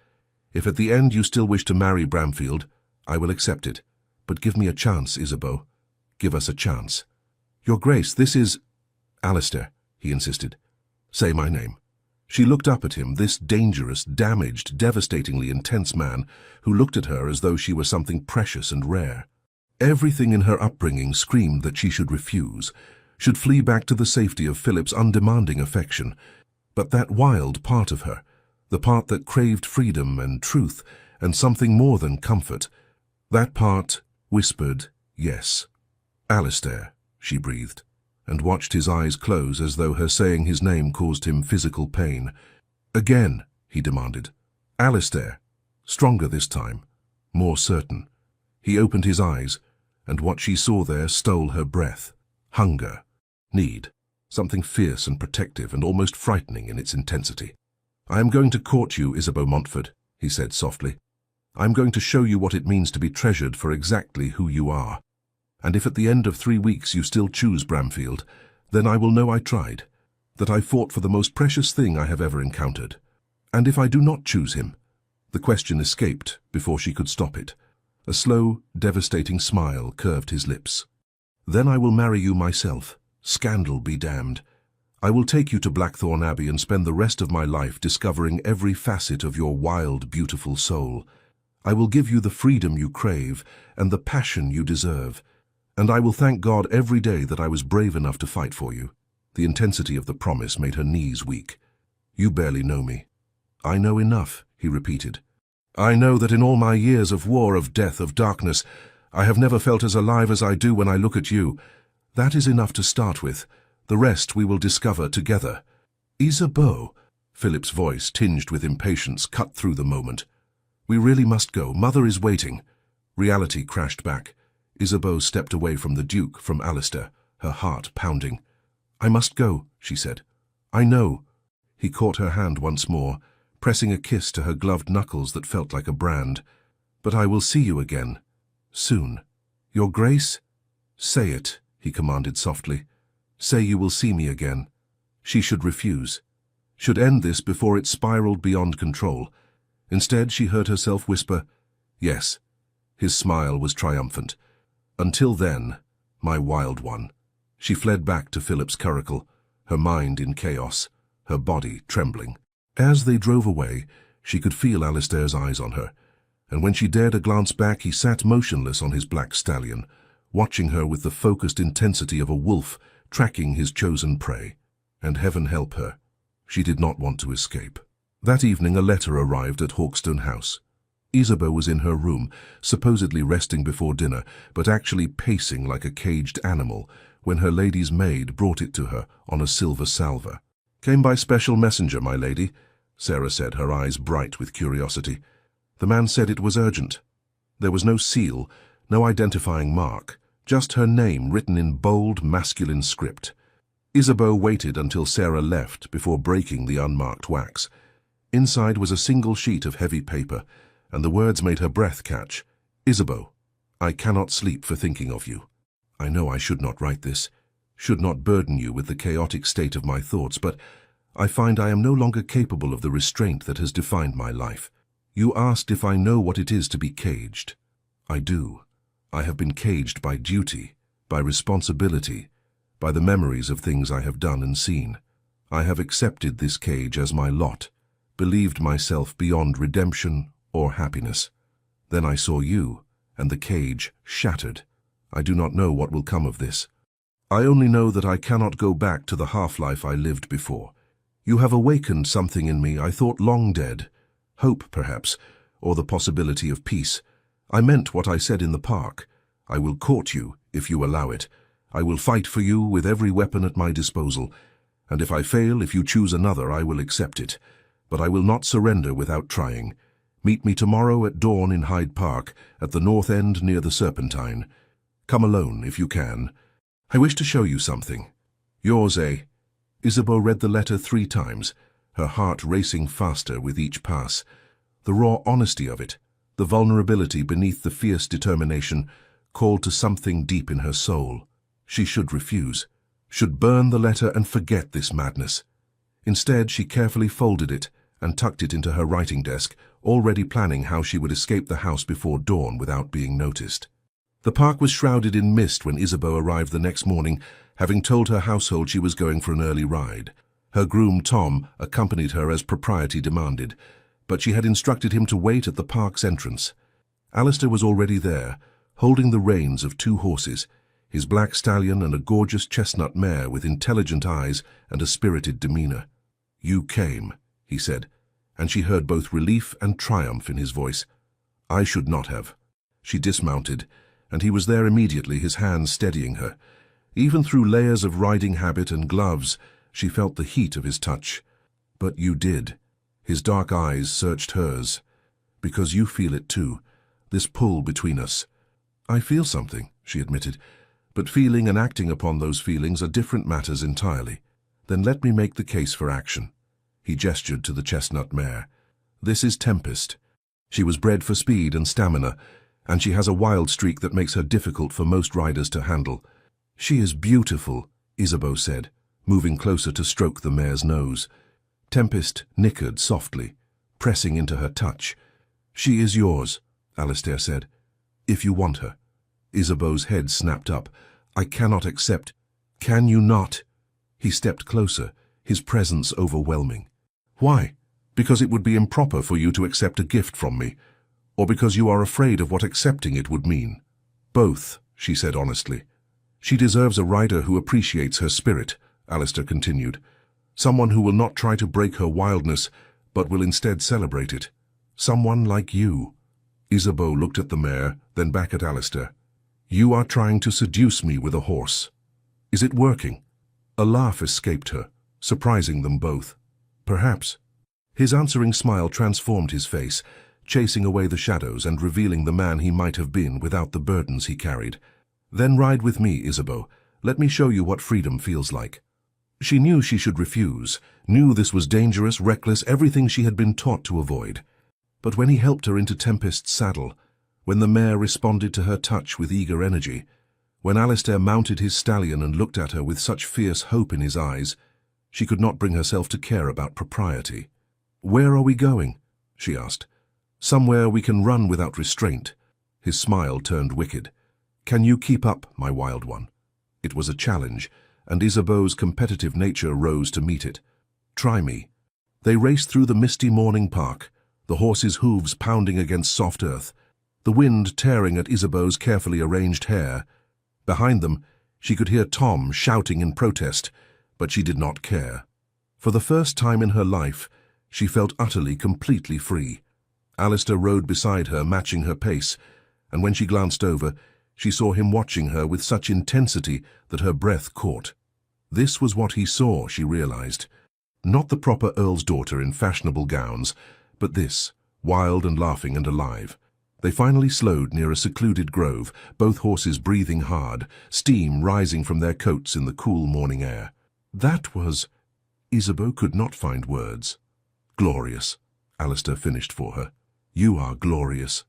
If at the end you still wish to marry Bramfield, I will accept it. But give me a chance, Isabeau. Give us a chance. Your Grace, this is... Alistair, he insisted. Say my name. She looked up at him, this dangerous, damaged, devastatingly intense man who looked at her as though she were something precious and rare. Everything in her upbringing screamed that she should refuse, should flee back to the safety of Philip's undemanding affection. But that wild part of her, the part that craved freedom and truth and something more than comfort, that part whispered, yes. Alistair, she breathed, and watched his eyes close as though her saying his name caused him physical pain. Again, he demanded. Alistair, stronger this time, more certain. He opened his eyes, and what she saw there stole her breath. Hunger, need, something fierce and protective and almost frightening in its intensity. I am going to court you, Isabeau Montfort, he said softly. I am going to show you what it means to be treasured for exactly who you are. And if at the end of 3 weeks you still choose Bramfield, then I will know I tried, that I fought for the most precious thing I have ever encountered. And if I do not choose him, the question escaped before she could stop it. A slow, devastating smile curved his lips. Then I will marry you myself. Scandal be damned. I will take you to Blackthorn Abbey and spend the rest of my life discovering every facet of your wild, beautiful soul. I will give you the freedom you crave and the passion you deserve. And I will thank God every day that I was brave enough to fight for you." The intensity of the promise made her knees weak. "You barely know me." "I know enough," he repeated. "I know that in all my years of war, of death, of darkness, I have never felt as alive as I do when I look at you. That is enough to start with. The rest we will discover together." "Isabeau," Philip's voice, tinged with impatience, cut through the moment. "We really must go. Mother is waiting." Reality crashed back. Isabeau stepped away from the Duke, from Alistair, her heart pounding. "I must go," she said. "I know." He caught her hand once more, pressing a kiss to her gloved knuckles that felt like a brand. "But I will see you again. Soon. Your Grace?" "Say it," he commanded softly. "Say you will see me again." She should refuse. Should end this before it spiraled beyond control. Instead, she heard herself whisper, "Yes." His smile was triumphant. "Until then, my wild one." She fled back to Philip's curricle, her mind in chaos, her body trembling. As they drove away, she could feel Alistair's eyes on her, and when she dared a glance back, he sat motionless on his black stallion, watching her with the focused intensity of a wolf tracking his chosen prey. And heaven help her, she did not want to escape. That evening a letter arrived at Hawkstone House. Isabeau was in her room, supposedly resting before dinner, but actually pacing like a caged animal, when her lady's maid brought it to her on a silver salver. "Came by special messenger, my lady," Sarah said, her eyes bright with curiosity. The man said it was urgent. There was no seal, no identifying mark, just her name written in bold, masculine script. Isabeau waited until Sarah left before breaking the unmarked wax. Inside was a single sheet of heavy paper, and the words made her breath catch. "Isabeau, I cannot sleep for thinking of you. I know I should not write this, should not burden you with the chaotic state of my thoughts, but I find I am no longer capable of the restraint that has defined my life. You asked if I know what it is to be caged. I do. I have been caged by duty, by responsibility, by the memories of things I have done and seen. I have accepted this cage as my lot, believed myself beyond redemption or happiness. Then I saw you, and the cage shattered. I do not know what will come of this. I only know that I cannot go back to the half-life I lived before. You have awakened something in me I thought long dead. Hope, perhaps, or the possibility of peace. I meant what I said in the park. I will court you, if you allow it. I will fight for you with every weapon at my disposal. And if I fail, if you choose another, I will accept it. But I will not surrender without trying. Meet me tomorrow at dawn in Hyde Park, at the north end near the Serpentine. Come alone, if you can. I wish to show you something. Yours, eh?" Isabeau read the letter 3 times, her heart racing faster with each pass. The raw honesty of it, the vulnerability beneath the fierce determination, called to something deep in her soul. She should refuse, should burn the letter and forget this madness. Instead, she carefully folded it and tucked it into her writing desk, already planning how she would escape the house before dawn without being noticed. The park was shrouded in mist when Isabeau arrived the next morning, having told her household she was going for an early ride. Her groom, Tom, accompanied her as propriety demanded, but she had instructed him to wait at the park's entrance. Alistair was already there, holding the reins of 2 horses, his black stallion and a gorgeous chestnut mare with intelligent eyes and a spirited demeanor. "You came," he said, and she heard both relief and triumph in his voice. "I should not have." She dismounted, and he was there immediately, his hands steadying her. Even through layers of riding habit and gloves, she felt the heat of his touch. "But you did." His dark eyes searched hers. "Because you feel it too, this pull between us." "I feel something," she admitted, "but feeling and acting upon those feelings are different matters entirely. Then let me make the case for action." He gestured to the chestnut mare. "This is Tempest. She was bred for speed and stamina, and she has a wild streak that makes her difficult for most riders to handle." "She is beautiful," Isabeau said, moving closer to stroke the mare's nose. Tempest nickered softly, pressing into her touch. "She is yours," Alistair said, "if you want her." Isabeau's head snapped up. "I cannot accept." "Can you not?" He stepped closer, his presence overwhelming. Why? Because it would be improper for you to accept a gift from me, or because you are afraid of what accepting it would mean? Both, she said honestly. She deserves a rider who appreciates her spirit, Alistair continued. Someone who will not try to break her wildness, but will instead celebrate it. Someone like you. Isabeau looked at the mare, then back at Alistair. You are trying to seduce me with a horse. Is it working? A laugh escaped her, surprising them both. Perhaps. His answering smile transformed his face, chasing away the shadows and revealing the man he might have been without the burdens he carried. Then ride with me, Isabeau. Let me show you what freedom feels like. She knew she should refuse, knew this was dangerous, reckless, everything she had been taught to avoid. But when he helped her into Tempest's saddle, when the mare responded to her touch with eager energy, when Alistair mounted his stallion and looked at her with such fierce hope in his eyes, she could not bring herself to care about propriety. Where are we going? She asked. Somewhere we can run without restraint. His smile turned wicked. Can you keep up, my wild one? It was a challenge, and Isabeau's competitive nature rose to meet it. Try me. They raced through the misty morning park, the horse's hooves pounding against soft earth, the wind tearing at Isabeau's carefully arranged hair. Behind them, she could hear Tom shouting in protest, but she did not care. For the first time in her life, she felt utterly, completely free. Alistair rode beside her, matching her pace, and when she glanced over, she saw him watching her with such intensity that her breath caught. This was what he saw, she realized. Not the proper Earl's daughter in fashionable gowns, but this, wild and laughing and alive. They finally slowed near a secluded grove, both horses breathing hard, steam rising from their coats in the cool morning air. That was... Isabeau could not find words. Glorious, Alistair finished for her. You are glorious.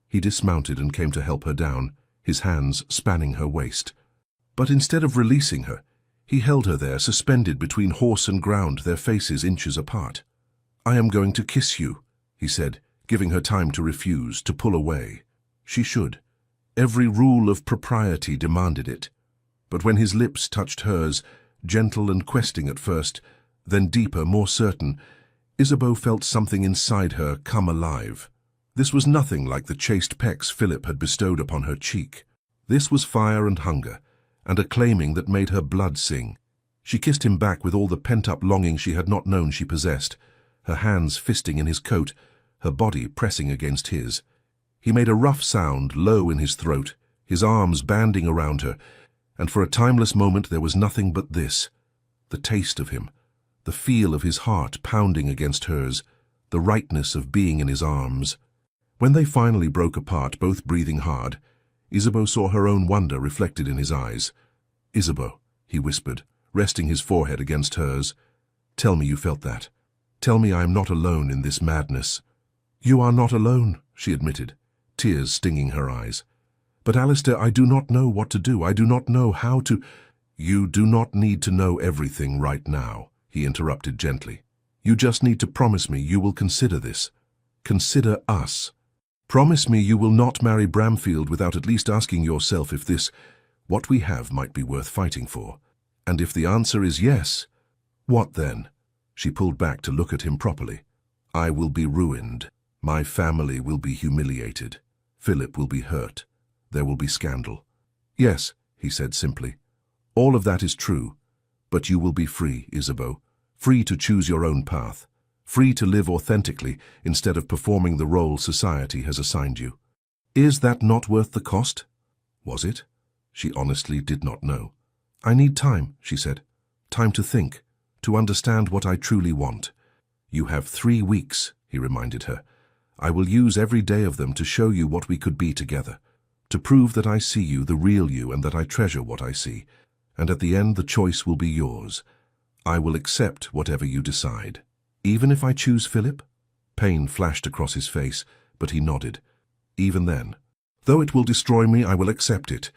He dismounted and came to help her down, his hands spanning her waist. But instead of releasing her, he held her there, suspended between horse and ground, their faces inches apart. I am going to kiss you, he said, giving her time to refuse, to pull away. She should. Every rule of propriety demanded it. But when his lips touched hers, gentle and questing at first, then deeper, more certain, Isabeau felt something inside her come alive. This was nothing like the chaste pecks Philip had bestowed upon her cheek. This was fire and hunger, and a claiming that made her blood sing. She kissed him back with all the pent-up longing she had not known she possessed, her hands fisting in his coat, her body pressing against his. He made a rough sound, low in his throat, his arms banding around her, and for a timeless moment there was nothing but this, the taste of him, the feel of his heart pounding against hers, the rightness of being in his arms. When they finally broke apart, both breathing hard, Isabeau saw her own wonder reflected in his eyes. Isabeau, he whispered, resting his forehead against hers, tell me you felt that. Tell me I am not alone in this madness. You are not alone, she admitted, tears stinging her eyes. But Alistair, I do not know what to do. I do not know how to... You do not need to know everything right now, he interrupted gently. You just need to promise me you will consider this. Consider us. Promise me you will not marry Bramfield without at least asking yourself if this, what we have, might be worth fighting for. And if the answer is yes, what then? She pulled back to look at him properly. I will be ruined. My family will be humiliated. Philip will be hurt. There will be scandal. Yes, he said simply. All of that is true. But you will be free, Isabeau. Free to choose your own path. Free to live authentically instead of performing the role society has assigned you. Is that not worth the cost? Was it? She honestly did not know. I need time, she said. Time to think, to understand what I truly want. You have 3 weeks, he reminded her. I will use every day of them to show you what we could be together, to prove that I see you, the real you, and that I treasure what I see. And at the end, the choice will be yours. I will accept whatever you decide. Even if I choose Philip? Pain flashed across his face, but he nodded. Even then. Though it will destroy me, I will accept it.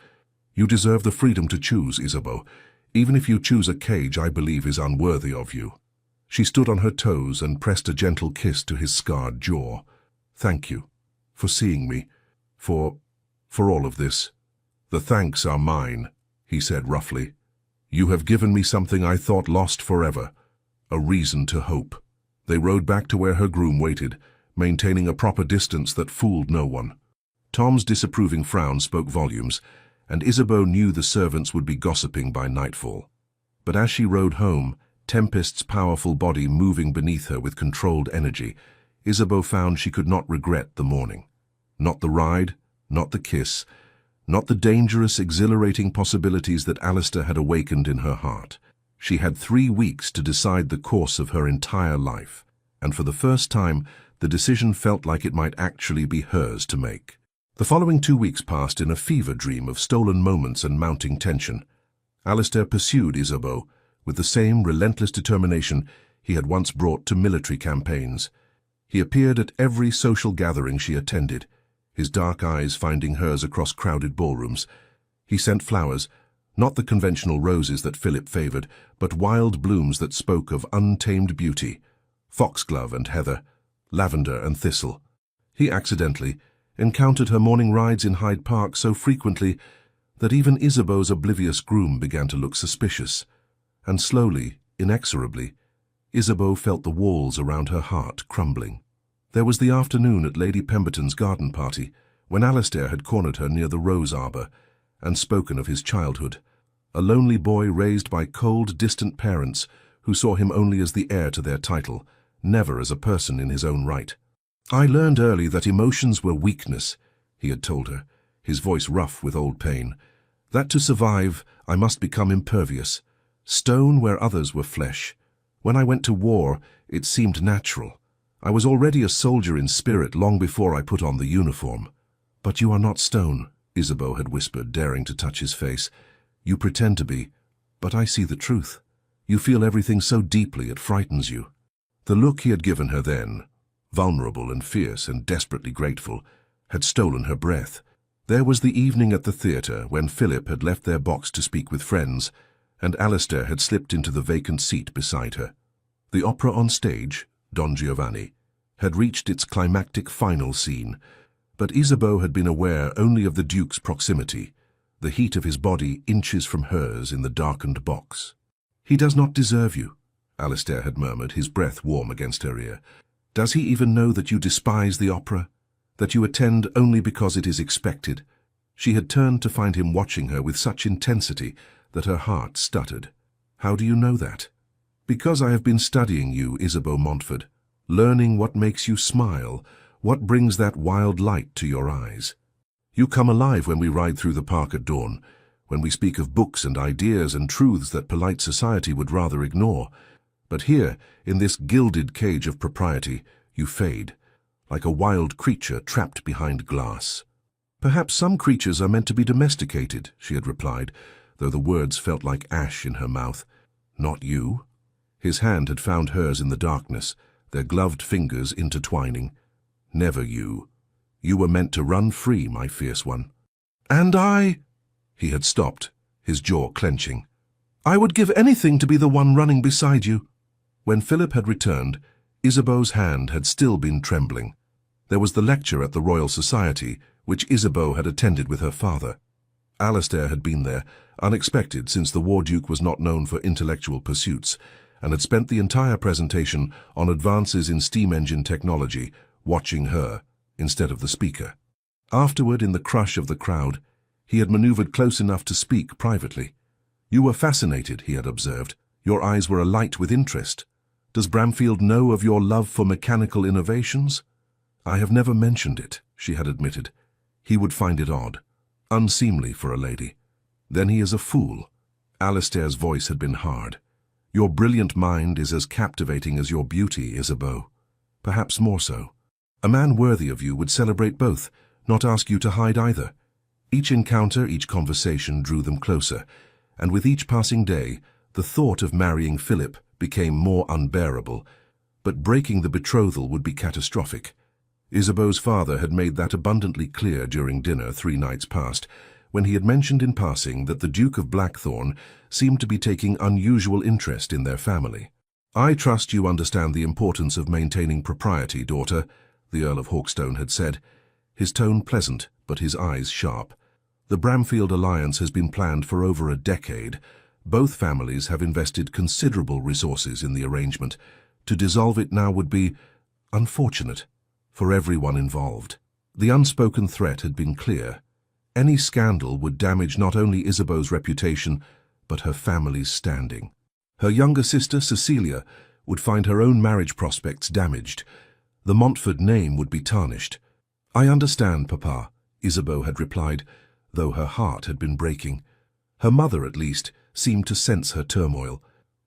You deserve the freedom to choose, Isabeau. Even if you choose a cage I believe is unworthy of you. She stood on her toes and pressed a gentle kiss to his scarred jaw. Thank you. For seeing me. For all of this. The thanks are mine, he said roughly. You have given me something I thought lost forever, a reason to hope. They rode back to where her groom waited, maintaining a proper distance that fooled no one. Tom's disapproving frown spoke volumes, and Isabeau knew the servants would be gossiping by nightfall. But as she rode home, Tempest's powerful body moving beneath her with controlled energy, Isabeau found she could not regret the morning. Not the ride, not the kiss, not the dangerous, exhilarating possibilities that Alistair had awakened in her heart. She had 3 weeks to decide the course of her entire life, and for the first time, the decision felt like it might actually be hers to make. The following 2 weeks passed in a fever dream of stolen moments and mounting tension. Alistair pursued Isabeau with the same relentless determination he had once brought to military campaigns. He appeared at every social gathering she attended, his dark eyes finding hers across crowded ballrooms. He sent flowers, not the conventional roses that Philip favored, but wild blooms that spoke of untamed beauty, foxglove and heather, lavender and thistle. He accidentally encountered her morning rides in Hyde Park so frequently that even Isabeau's oblivious groom began to look suspicious, and slowly, inexorably, Isabeau felt the walls around her heart crumbling. There was the afternoon at Lady Pemberton's garden party, when Alistair had cornered her near the rose arbor and spoken of his childhood, a lonely boy raised by cold, distant parents who saw him only as the heir to their title, never as a person in his own right. "I learned early that emotions were weakness," he had told her, his voice rough with old pain, "that to survive I must become impervious, stone where others were flesh. When I went to war, it seemed natural. I was already a soldier in spirit long before I put on the uniform." "But you are not stone," Isabeau had whispered, daring to touch his face. "You pretend to be, but I see the truth. You feel everything so deeply it frightens you." The look he had given her then, vulnerable and fierce and desperately grateful, had stolen her breath. There was the evening at the theatre when Philip had left their box to speak with friends, and Alistair had slipped into the vacant seat beside her. The opera on stage, Don Giovanni, had reached its climactic final scene, but Isabeau had been aware only of the Duke's proximity, the heat of his body inches from hers in the darkened box. "He does not deserve you," Alistair had murmured, his breath warm against her ear. "Does he even know that you despise the opera, that you attend only because it is expected?" She had turned to find him watching her with such intensity that her heart stuttered. "How do you know that?" "Because I have been studying you, Isabeau Montfort, learning what makes you smile, what brings that wild light to your eyes. You come alive when we ride through the park at dawn, when we speak of books and ideas and truths that polite society would rather ignore. But here, in this gilded cage of propriety, you fade, like a wild creature trapped behind glass." "Perhaps some creatures are meant to be domesticated," she had replied, though the words felt like ash in her mouth. "Not you." His hand had found hers in the darkness, their gloved fingers intertwining. "Never you. You were meant to run free, my fierce one." "And I—" He had stopped, his jaw clenching. "I would give anything to be the one running beside you." When Philip had returned, Isabeau's hand had still been trembling. There was the lecture at the Royal Society, which Isabeau had attended with her father. Alistair had been there, unexpected since the War Duke was not known for intellectual pursuits, and had spent the entire presentation on advances in steam engine technology, watching her instead of the speaker. Afterward, in the crush of the crowd, he had maneuvered close enough to speak privately. "You were fascinated," he had observed. "Your eyes were alight with interest. Does Bramfield know of your love for mechanical innovations?" "I have never mentioned it," she had admitted. "He would find it odd, unseemly for a lady." "Then he is a fool." Alistair's voice had been hard. "Your brilliant mind is as captivating as your beauty, Isabeau. Perhaps more so. A man worthy of you would celebrate both, not ask you to hide either." Each encounter, each conversation drew them closer, and with each passing day, the thought of marrying Philip became more unbearable, but breaking the betrothal would be catastrophic. Isabeau's father had made that abundantly clear during dinner 3 nights past, when he had mentioned in passing that the Duke of Blackthorn seemed to be taking unusual interest in their family. "I trust you understand the importance of maintaining propriety, daughter," the Earl of Hawkstone had said, his tone pleasant but his eyes sharp. "The Bramfield alliance has been planned for over a decade, Both families have invested considerable resources in the arrangement. To dissolve it now would be unfortunate for everyone involved. The unspoken threat had been clear. Any scandal would damage not only Isabeau's reputation, but her family's standing. Her younger sister, Cecilia, would find her own marriage prospects damaged. The Montfort name would be tarnished. "I understand, Papa," Isabeau had replied, though her heart had been breaking. Her mother, at least, seemed to sense her turmoil.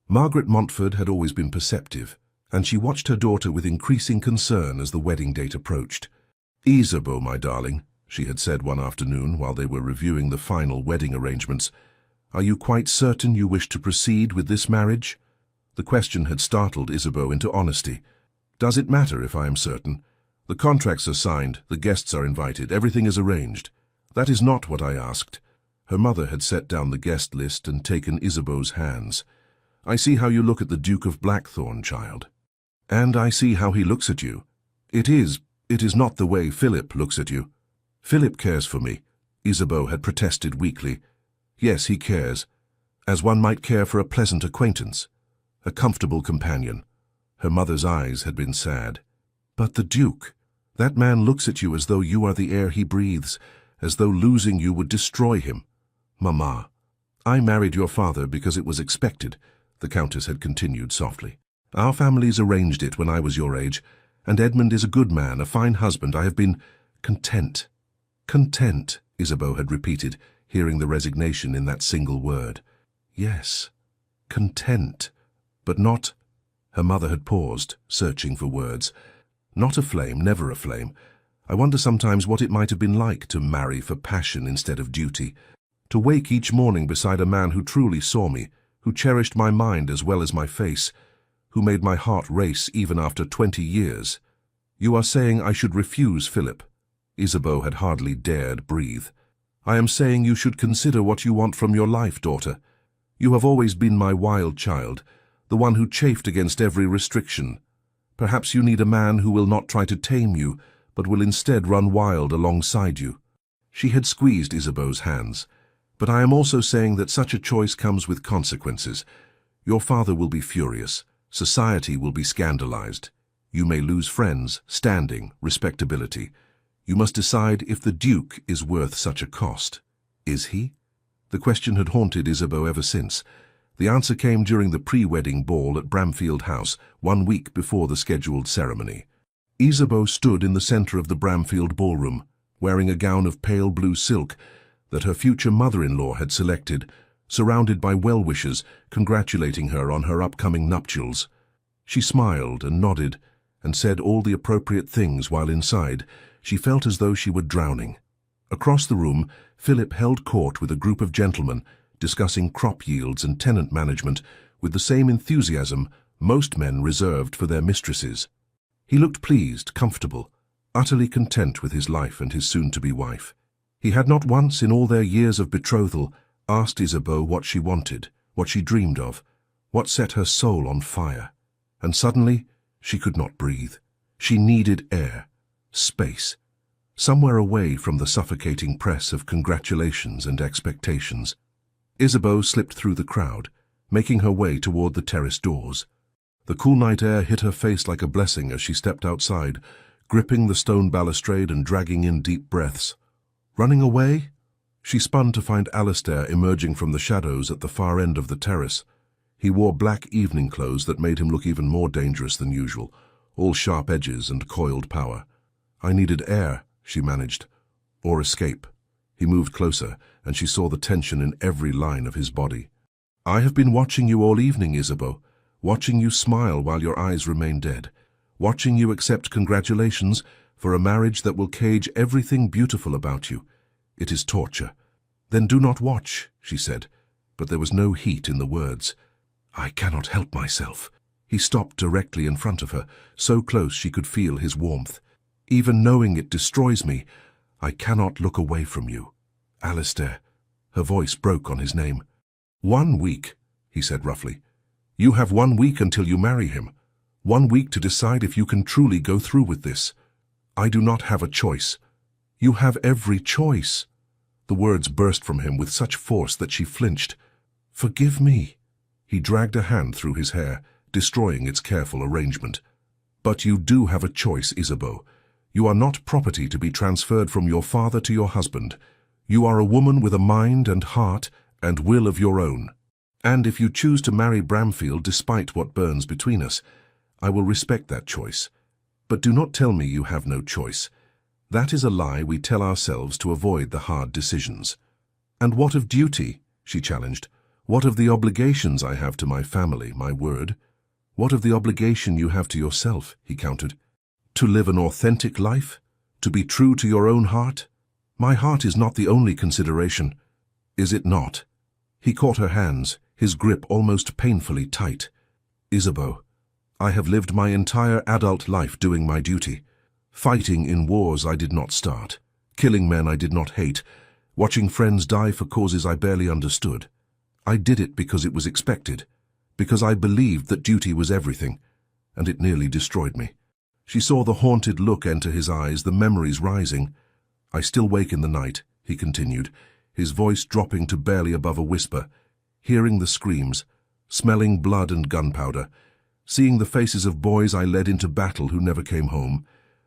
Margaret Montfort had always been perceptive, and she watched her daughter with increasing concern as the wedding date approached. "Isabeau, my darling," she had said one afternoon while they were reviewing the final wedding arrangements, "are you quite certain you wish to proceed with this marriage?" The question had startled Isabeau into honesty. "Does it matter if I am certain? The contracts are signed, the guests are invited, everything is arranged." "That is not what I asked." Her mother had set down the guest list and taken Isabeau's hands. "I see how you look at the Duke of Blackthorn, child. And I see how he looks at you. It is not the way Philip looks at you." "Philip cares for me," Isabeau had protested weakly. "Yes, he cares, as one might care for a pleasant acquaintance, a comfortable companion." Her mother's eyes had been sad. "But the Duke, that man looks at you as though you are the air he breathes, as though losing you would destroy him." "Mamma, I married your father because it was expected," the Countess had continued softly. "Our families arranged it when I was your age, and Edmund is a good man, a fine husband. I have been content." "Content," Isabeau had repeated, hearing the resignation in that single word. "Yes, content, but not—" Her mother had paused, searching for words. "Not a flame, never a flame. I wonder sometimes what it might have been like to marry for passion instead of duty, to wake each morning beside a man who truly saw me, who cherished my mind as well as my face, who made my heart race even after 20 years. You are saying I should refuse Philip." Isabeau had hardly dared breathe. "I am saying you should consider what you want from your life, daughter. You have always been my wild child, the one who chafed against every restriction. Perhaps you need a man who will not try to tame you, but will instead run wild alongside you." She had squeezed Isabeau's hands. "But I am also saying that such a choice comes with consequences. Your father will be furious. Society will be scandalized. You may lose friends, standing, respectability. You must decide if the Duke is worth such a cost. Is he?" The question had haunted Isabeau ever since. The answer came during the pre-wedding ball at Bramfield House, 1 week before the scheduled ceremony. Isabeau stood in the center of the Bramfield ballroom, wearing a gown of pale blue silk that her future mother-in-law had selected, surrounded by well-wishers congratulating her on her upcoming nuptials. She smiled and nodded and said all the appropriate things while inside she felt as though she were drowning. Across the room, Philip held court with a group of gentlemen, discussing crop yields and tenant management with the same enthusiasm most men reserved for their mistresses. He looked pleased, comfortable, utterly content with his life and his soon-to-be wife. He had not once in all their years of betrothal asked Isabeau what she wanted, what she dreamed of, what set her soul on fire. And suddenly, she could not breathe. She needed air, space, somewhere away from the suffocating press of congratulations and expectations. Isabeau slipped through the crowd, making her way toward the terrace doors. The cool night air hit her face like a blessing as she stepped outside, gripping the stone balustrade and dragging in deep breaths. Running away? She spun to find Alistair emerging from the shadows at the far end of the terrace. He wore black evening clothes that made him look even more dangerous than usual, all sharp edges and coiled power. "I needed air," she managed, "or escape." He moved closer, and she saw the tension in every line of his body. "I have been watching you all evening, Isabeau, watching you smile while your eyes remain dead, watching you accept congratulations for a marriage that will cage everything beautiful about you. It is torture." "Then do not watch," she said, but there was no heat in the words. "I cannot help myself." He stopped directly in front of her, so close she could feel his warmth. "Even knowing it destroys me, I cannot look away from you. Alistair." Her voice broke on his name. 1 week, he said roughly. "You have 1 week until you marry him. 1 week to decide if you can truly go through with this. I do not have a choice." "You have every choice." The words burst from him with such force that she flinched. Forgive me." He dragged a hand through his hair, destroying its careful arrangement. "But you do have a choice, Isabeau. You are not property to be transferred from your father to your husband. You are a woman with a mind and heart and will of your own. And if you choose to marry Bramfield despite what burns between us, I will respect that choice. But do not tell me you have no choice. That is a lie we tell ourselves to avoid the hard decisions." "And what of duty?" she challenged. "What of the obligations I have to my family, my word? What of the obligation you have to yourself?" he countered. "To live an authentic life? To be true to your own heart? My heart is not the only consideration." "Is it not?" He caught her hands, his grip almost painfully tight. "Isabeau, I have lived my entire adult life doing my duty, fighting in wars I did not start, killing men I did not hate, watching friends die for causes I barely understood. I did it because it was expected, because I believed that duty was everything, and it nearly destroyed me." She saw the haunted look enter his eyes, the memories rising. "I still wake in the night," he continued, his voice dropping to barely above a whisper, hearing the screams, smelling blood and gunpowder, seeing the faces of boys I led into battle who never came home.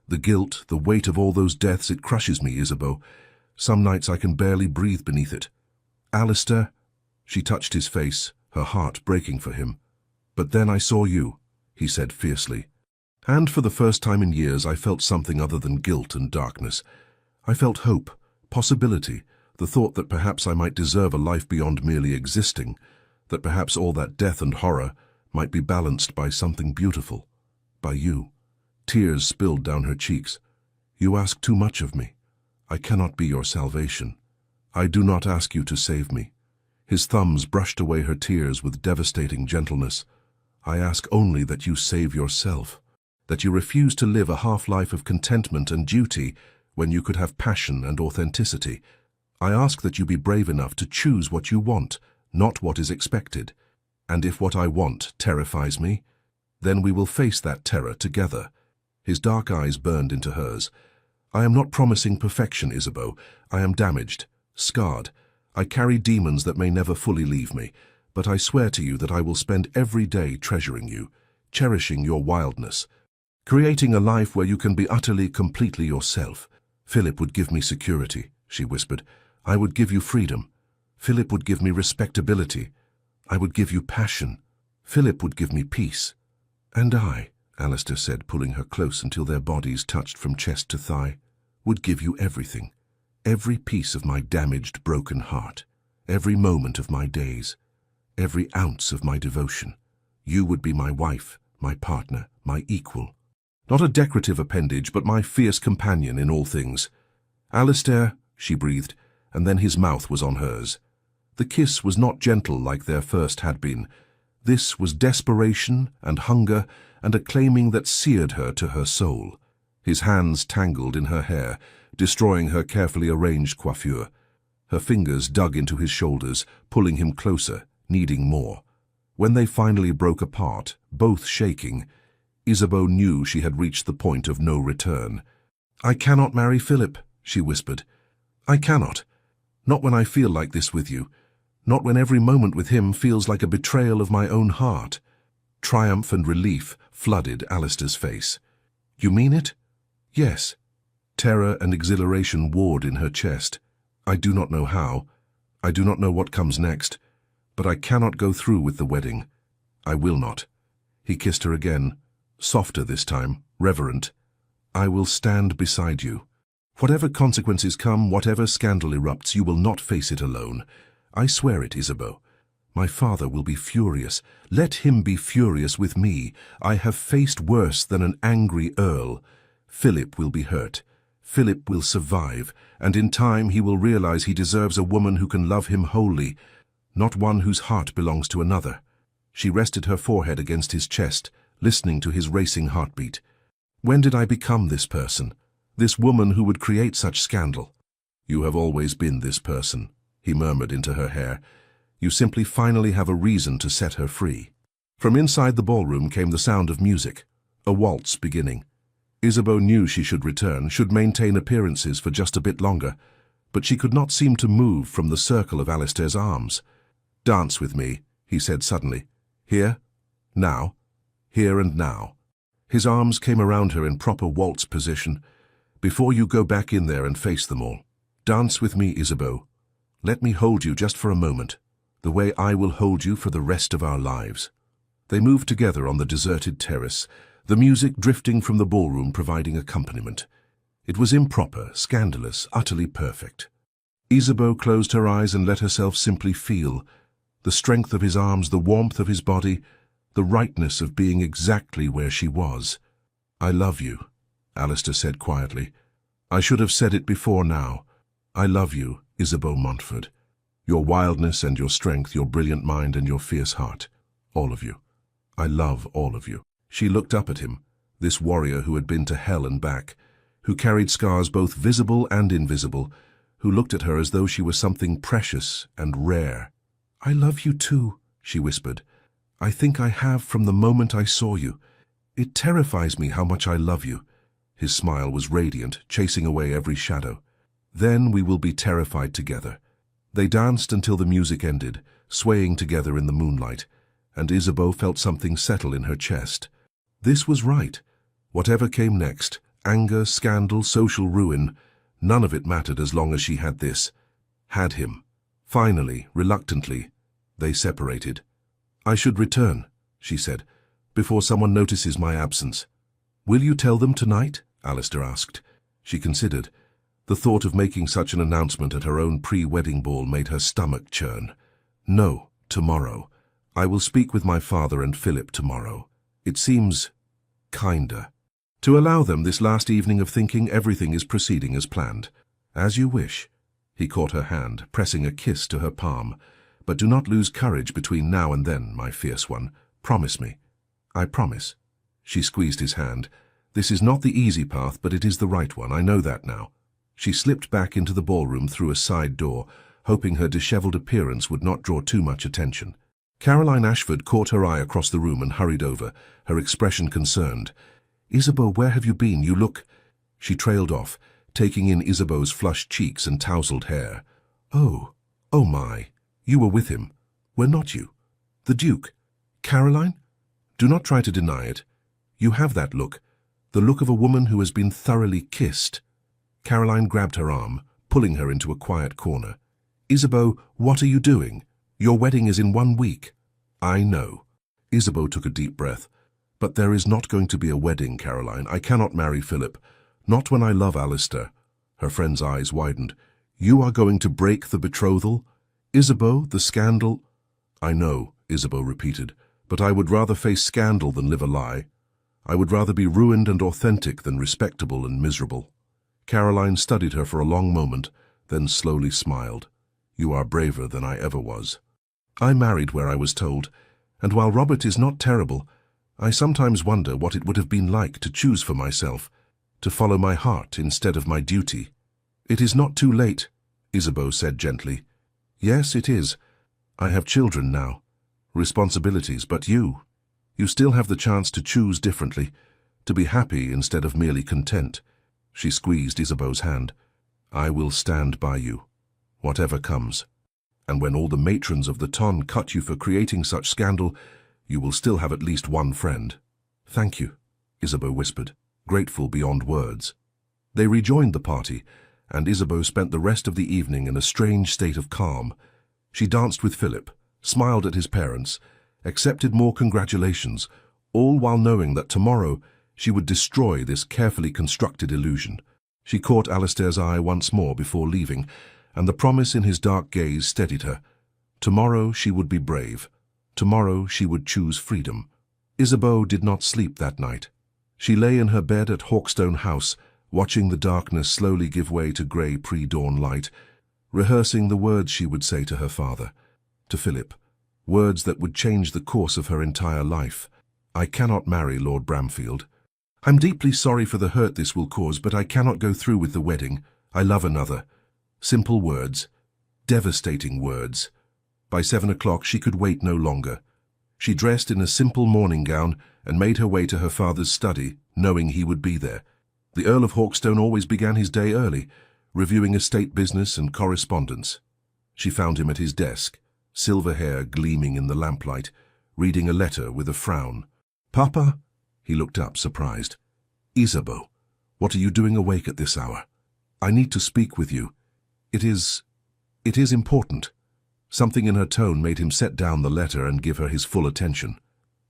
The guilt, the weight of all those deaths, it crushes me, Isabeau. Some nights I can barely breathe beneath it. Alistair," she touched his face, her heart breaking for him. "But then I saw you," he said fiercely. "And for the first time in years I felt something other than guilt and darkness. I felt hope, possibility, the thought that perhaps I might deserve a life beyond merely existing, that perhaps all that death and horror might be balanced by something beautiful, by you." Tears spilled down her cheeks. "You ask too much of me. I cannot be your salvation. I do not ask you to save me." His thumbs brushed away her tears with devastating gentleness. "I ask only that you save yourself, that you refuse to live a half-life of contentment and duty when you could have passion and authenticity. I ask that you be brave enough to choose what you want, not what is expected. And if what I want terrifies me, then we will face that terror together." His dark eyes burned into hers. "I am not promising perfection, Isabeau. I am damaged, scarred. I carry demons that may never fully leave me, but I swear to you that I will spend every day treasuring you, cherishing your wildness, creating a life where you can be utterly, completely yourself." "Philip would give me security," she whispered. "I would give you freedom. Philip would give me respectability. I would give you passion. Philip would give me peace." "And I," Alistair said, pulling her close until their bodies touched from chest to thigh, "would give you everything. Every piece of my damaged, broken heart. Every moment of my days. Every ounce of my devotion. You would be my wife, my partner, my equal. Not a decorative appendage, but my fierce companion in all things." "Alistair," she breathed, and then his mouth was on hers. The kiss was not gentle like their first had been. This was desperation and hunger and a claiming that seared her to her soul. His hands tangled in her hair, destroying her carefully arranged coiffure. Her fingers dug into his shoulders, pulling him closer, needing more. When they finally broke apart, both shaking, Isabeau knew she had reached the point of no return. "I cannot marry Philip," she whispered. "I cannot. Not when I feel like this with you. Not when every moment with him feels like a betrayal of my own heart." Triumph and relief flooded Alistair's face. "You mean it?" "Yes." Terror and exhilaration warred in her chest. "I do not know how. I do not know what comes next. But I cannot go through with the wedding. I will not." He kissed her again, softer this time, reverent. "I will stand beside you. Whatever consequences come, whatever scandal erupts, you will not face it alone. I swear it, Isabeau. My father will be furious. Let him be furious with me. I have faced worse than an angry Earl. Philip will be hurt. Philip will survive, and in time he will realize he deserves a woman who can love him wholly, not one whose heart belongs to another." She rested her forehead against his chest, listening to his racing heartbeat. "When did I become this person? This woman who would create such scandal?" "You have always been this person," he murmured into her hair. "You simply finally have a reason to set her free." From inside the ballroom came the sound of music, a waltz beginning. Isabeau knew she should return, should maintain appearances for just a bit longer, but she could not seem to move from the circle of Alistair's arms. Dance with me, he said suddenly. Here, now, here and now. His arms came around her in proper waltz position. Before you go back in there and face them all. Dance with me, Isabeau. Let me hold you just for a moment, the way I will hold you for the rest of our lives. They moved together on the deserted terrace, the music drifting from the ballroom providing accompaniment. It was improper, scandalous, utterly perfect. Isabeau closed her eyes and let herself simply feel the strength of his arms, the warmth of his body, the rightness of being exactly where she was. I love you, Alistair said quietly. I should have said it before now. I love you, Isabeau Montfort. Your wildness and your strength, your brilliant mind and your fierce heart. All of you. I love all of you. She looked up at him, this warrior who had been to hell and back, who carried scars both visible and invisible, who looked at her as though she was something precious and rare. I love you too, she whispered. I think I have from the moment I saw you. It terrifies me how much I love you. His smile was radiant, chasing away every shadow. Then we will be terrified together. They danced until the music ended, swaying together in the moonlight, and Isabeau felt something settle in her chest. This was right. Whatever came next, anger, scandal, social ruin, none of it mattered as long as she had this. Had him. Finally, reluctantly, they separated. I should return, she said, before someone notices my absence. Will you tell them tonight? Alistair asked. She considered. The thought of making such an announcement at her own pre-wedding ball made her stomach churn. No, tomorrow. I will speak with my father and Philip tomorrow. It seems kinder. To allow them this last evening of thinking everything is proceeding as planned. As you wish. He caught her hand, pressing a kiss to her palm. But do not lose courage between now and then, my fierce one. Promise me. I promise. She squeezed his hand. This is not the easy path, but it is the right one. I know that now. She slipped back into the ballroom through a side door, hoping her disheveled appearance would not draw too much attention. Caroline Ashford caught her eye across the room and hurried over, her expression concerned. Isabeau, where have you been? You look... She trailed off, taking in Isabeau's flushed cheeks and tousled hair. Oh my, you were with him. Were not you? The Duke? Caroline? Do not try to deny it. You have that look, the look of a woman who has been thoroughly kissed. Caroline grabbed her arm, pulling her into a quiet corner. Isabeau, what are you doing? Your wedding is in 1 week. I know. Isabeau took a deep breath. But there is not going to be a wedding, Caroline. I cannot marry Philip. Not when I love Alistair. Her friend's eyes widened. You are going to break the betrothal? Isabeau, the scandal... I know, Isabeau repeated, but I would rather face scandal than live a lie. I would rather be ruined and authentic than respectable and miserable. Caroline studied her for a long moment, then slowly smiled. You are braver than I ever was. I married where I was told, and while Robert is not terrible, I sometimes wonder what it would have been like to choose for myself, to follow my heart instead of my duty. It is not too late, Isabeau said gently. Yes, it is. I have children now, responsibilities, but you still have the chance to choose differently, to be happy instead of merely content. She squeezed Isabeau's hand. I will stand by you, whatever comes. And when all the matrons of the ton cut you for creating such scandal, you will still have at least one friend. Thank you, Isabeau whispered, grateful beyond words. They rejoined the party, and Isabeau spent the rest of the evening in a strange state of calm. She danced with Philip, smiled at his parents, accepted more congratulations, all while knowing that tomorrow she would destroy this carefully constructed illusion. She caught Alistair's eye once more before leaving, and the promise in his dark gaze steadied her. Tomorrow she would be brave. Tomorrow she would choose freedom. Isabeau did not sleep that night. She lay in her bed at Hawkstone House, watching the darkness slowly give way to grey pre-dawn light, rehearsing the words she would say to her father, to Philip, words that would change the course of her entire life. I cannot marry Lord Bramfield. I'm deeply sorry for the hurt this will cause, but I cannot go through with the wedding. I love another. Simple words. Devastating words. By 7 o'clock she could wait no longer. She dressed in a simple morning gown and made her way to her father's study, knowing he would be there. The Earl of Hawkstone always began his day early, reviewing estate business and correspondence. She found him at his desk, silver hair gleaming in the lamplight, reading a letter with a frown. "Papa?" He looked up, surprised. "Isabeau, what are you doing awake at this hour? I need to speak with you. It is important." Something in her tone made him set down the letter and give her his full attention.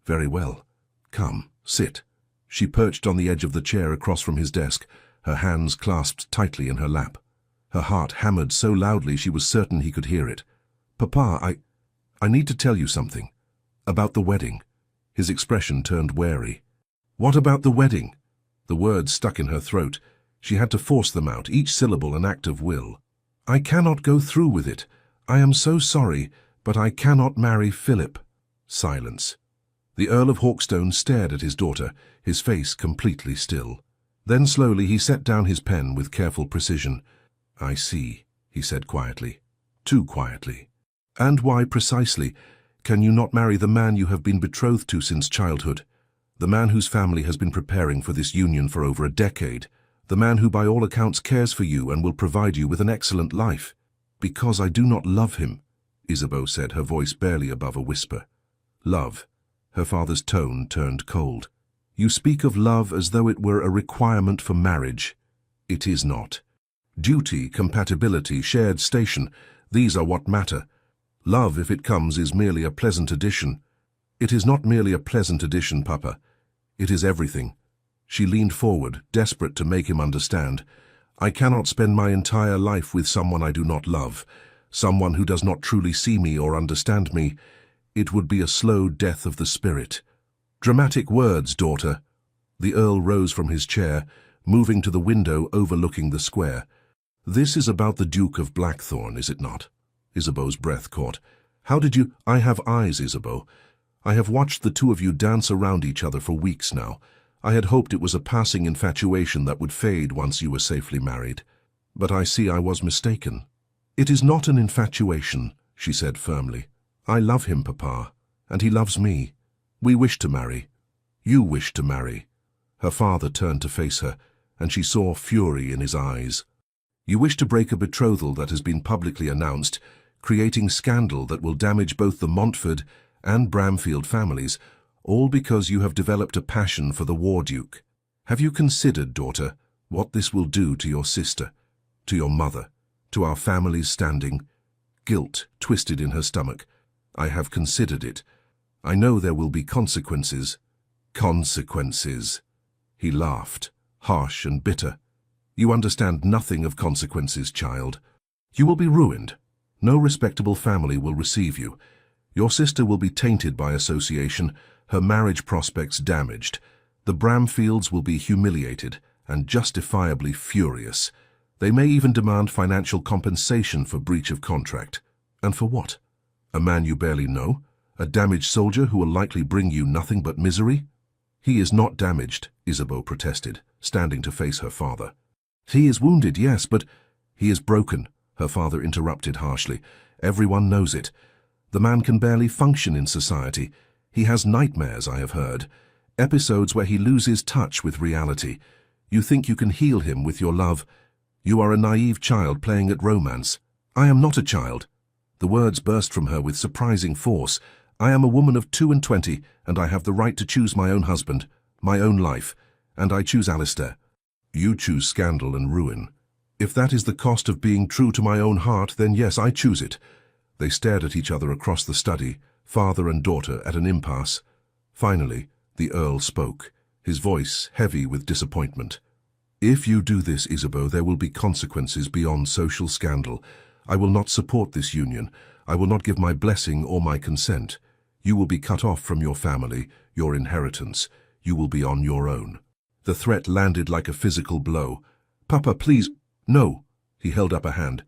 "Very well. Come, sit." She perched on the edge of the chair across from his desk, her hands clasped tightly in her lap. Her heart hammered so loudly she was certain he could hear it. "Papa, I need to tell you something. About the wedding." His expression turned wary. "What about the wedding?" The words stuck in her throat. She had to force them out, each syllable an act of will. "I cannot go through with it. I am so sorry, but I cannot marry Philip." Silence. The Earl of Hawkstone stared at his daughter, his face completely still. Then slowly he set down his pen with careful precision. "I see," he said quietly. Too quietly. "And why precisely can you not marry the man you have been betrothed to since childhood? The man whose family has been preparing for this union for over a decade? The man who by all accounts cares for you and will provide you with an excellent life?" "Because I do not love him," Isabeau said, her voice barely above a whisper. "Love." Her father's tone turned cold. "You speak of love as though it were a requirement for marriage. It is not. Duty, compatibility, shared station, these are what matter. Love, if it comes, is merely a pleasant addition." "It is not merely a pleasant addition, Papa. It is everything." She leaned forward, desperate to make him understand. "I cannot spend my entire life with someone I do not love, someone who does not truly see me or understand me. It would be a slow death of the spirit." "Dramatic words, daughter." The Earl rose from his chair, moving to the window overlooking the square. "This is about the Duke of Blackthorn, is it not?" Isabeau's breath caught. "How did you—" "I have eyes, Isabeau. I have watched the two of you dance around each other for weeks now. I had hoped it was a passing infatuation that would fade once you were safely married. But I see I was mistaken." "It is not an infatuation," she said firmly. "I love him, Papa, and he loves me. We wish to marry. You wish to marry." Her father turned to face her, and she saw fury in his eyes. "You wish to break a betrothal that has been publicly announced, creating scandal that will damage both the Montford and Bramfield families, all because you have developed a passion for the War Duke. Have you considered, daughter, what this will do to your sister, to your mother, to our family's standing?" Guilt twisted in her stomach. "I have considered it. I know there will be consequences." "Consequences." He laughed, harsh and bitter. "You understand nothing of consequences, child. You will be ruined. No respectable family will receive you. Your sister will be tainted by association, her marriage prospects damaged. The Bramfields will be humiliated and justifiably furious. They may even demand financial compensation for breach of contract. And for what? A man you barely know? A damaged soldier who will likely bring you nothing but misery?" "He is not damaged," Isabeau protested, standing to face her father. "He is wounded, yes, but—" "He is broken," her father interrupted harshly. "Everyone knows it. The man can barely function in society. He has nightmares, I have heard. Episodes where he loses touch with reality. You think you can heal him with your love. You are a naive child playing at romance." "I am not a child." The words burst from her with surprising force. "I am a woman of 22, and I have the right to choose my own husband, my own life, and I choose Alistair." "You choose scandal and ruin. If that is the cost of being true to my own heart, then yes, I choose it." They stared at each other across the study, father and daughter at an impasse. Finally, the Earl spoke, his voice heavy with disappointment. "If you do this, Isabeau, there will be consequences beyond social scandal. I will not support this union. I will not give my blessing or my consent. You will be cut off from your family, your inheritance. You will be on your own." The threat landed like a physical blow. "Papa, please—" "No." He held up a hand.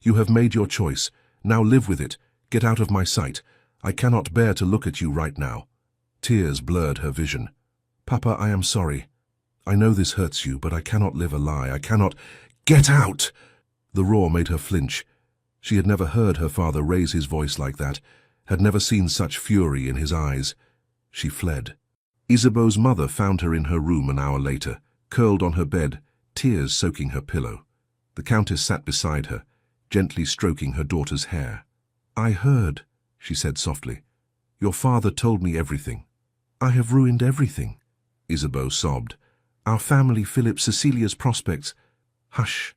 "You have made your choice. Now live with it. Get out of my sight. I cannot bear to look at you right now." Tears blurred her vision. "Papa, I am sorry. I know this hurts you, but I cannot live a lie. I cannot—" "Get out!" The roar made her flinch. She had never heard her father raise his voice like that, had never seen such fury in his eyes. She fled. Isabeau's mother found her in her room an hour later, curled on her bed, tears soaking her pillow. The Countess sat beside her, gently stroking her daughter's hair. "I heard," she said softly. Your father told me everything. I have ruined everything, Isabeau sobbed. Our family, Philip, Cecilia's prospects. Hush.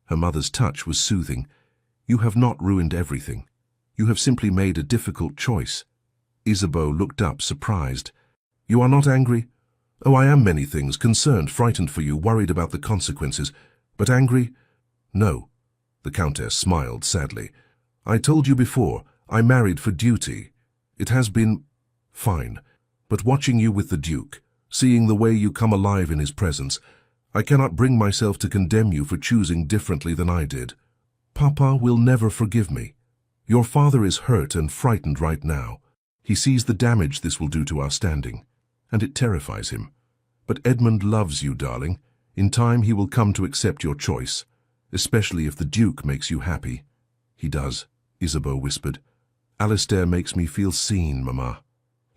Her mother's touch was soothing. You have not ruined everything. You have simply made a difficult choice. Isabeau looked up, surprised. You are not angry? Oh, I am many things, concerned, frightened for you, worried about the consequences. But angry? No. The Countess smiled sadly. I told you before, I married for duty. It has been fine. But watching you with the Duke, seeing the way you come alive in his presence, I cannot bring myself to condemn you for choosing differently than I did. Papa will never forgive me. Your father is hurt and frightened right now. He sees the damage this will do to our standing, and it terrifies him. But Edmund loves you, darling. In time he will come to accept your choice, especially if the Duke makes you happy. He does, Isabeau whispered. Alistair makes me feel seen, Mama.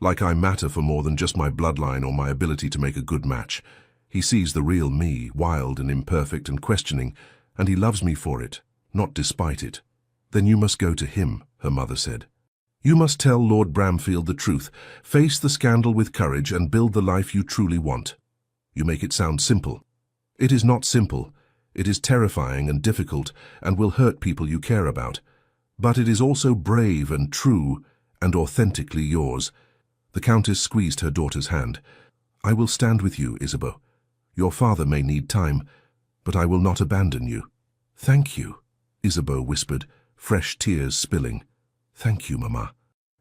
Like I matter for more than just my bloodline or my ability to make a good match. He sees the real me, wild and imperfect and questioning, and he loves me for it, not despite it. Then you must go to him, her mother said. You must tell Lord Bramfield the truth, face the scandal with courage and build the life you truly want. You make it sound simple. It is not simple. It is terrifying and difficult and will hurt people you care about. But it is also brave and true and authentically yours. The Countess squeezed her daughter's hand. I will stand with you, Isabeau. Your father may need time, but I will not abandon you. Thank you, Isabeau whispered, fresh tears spilling. Thank you, Mama.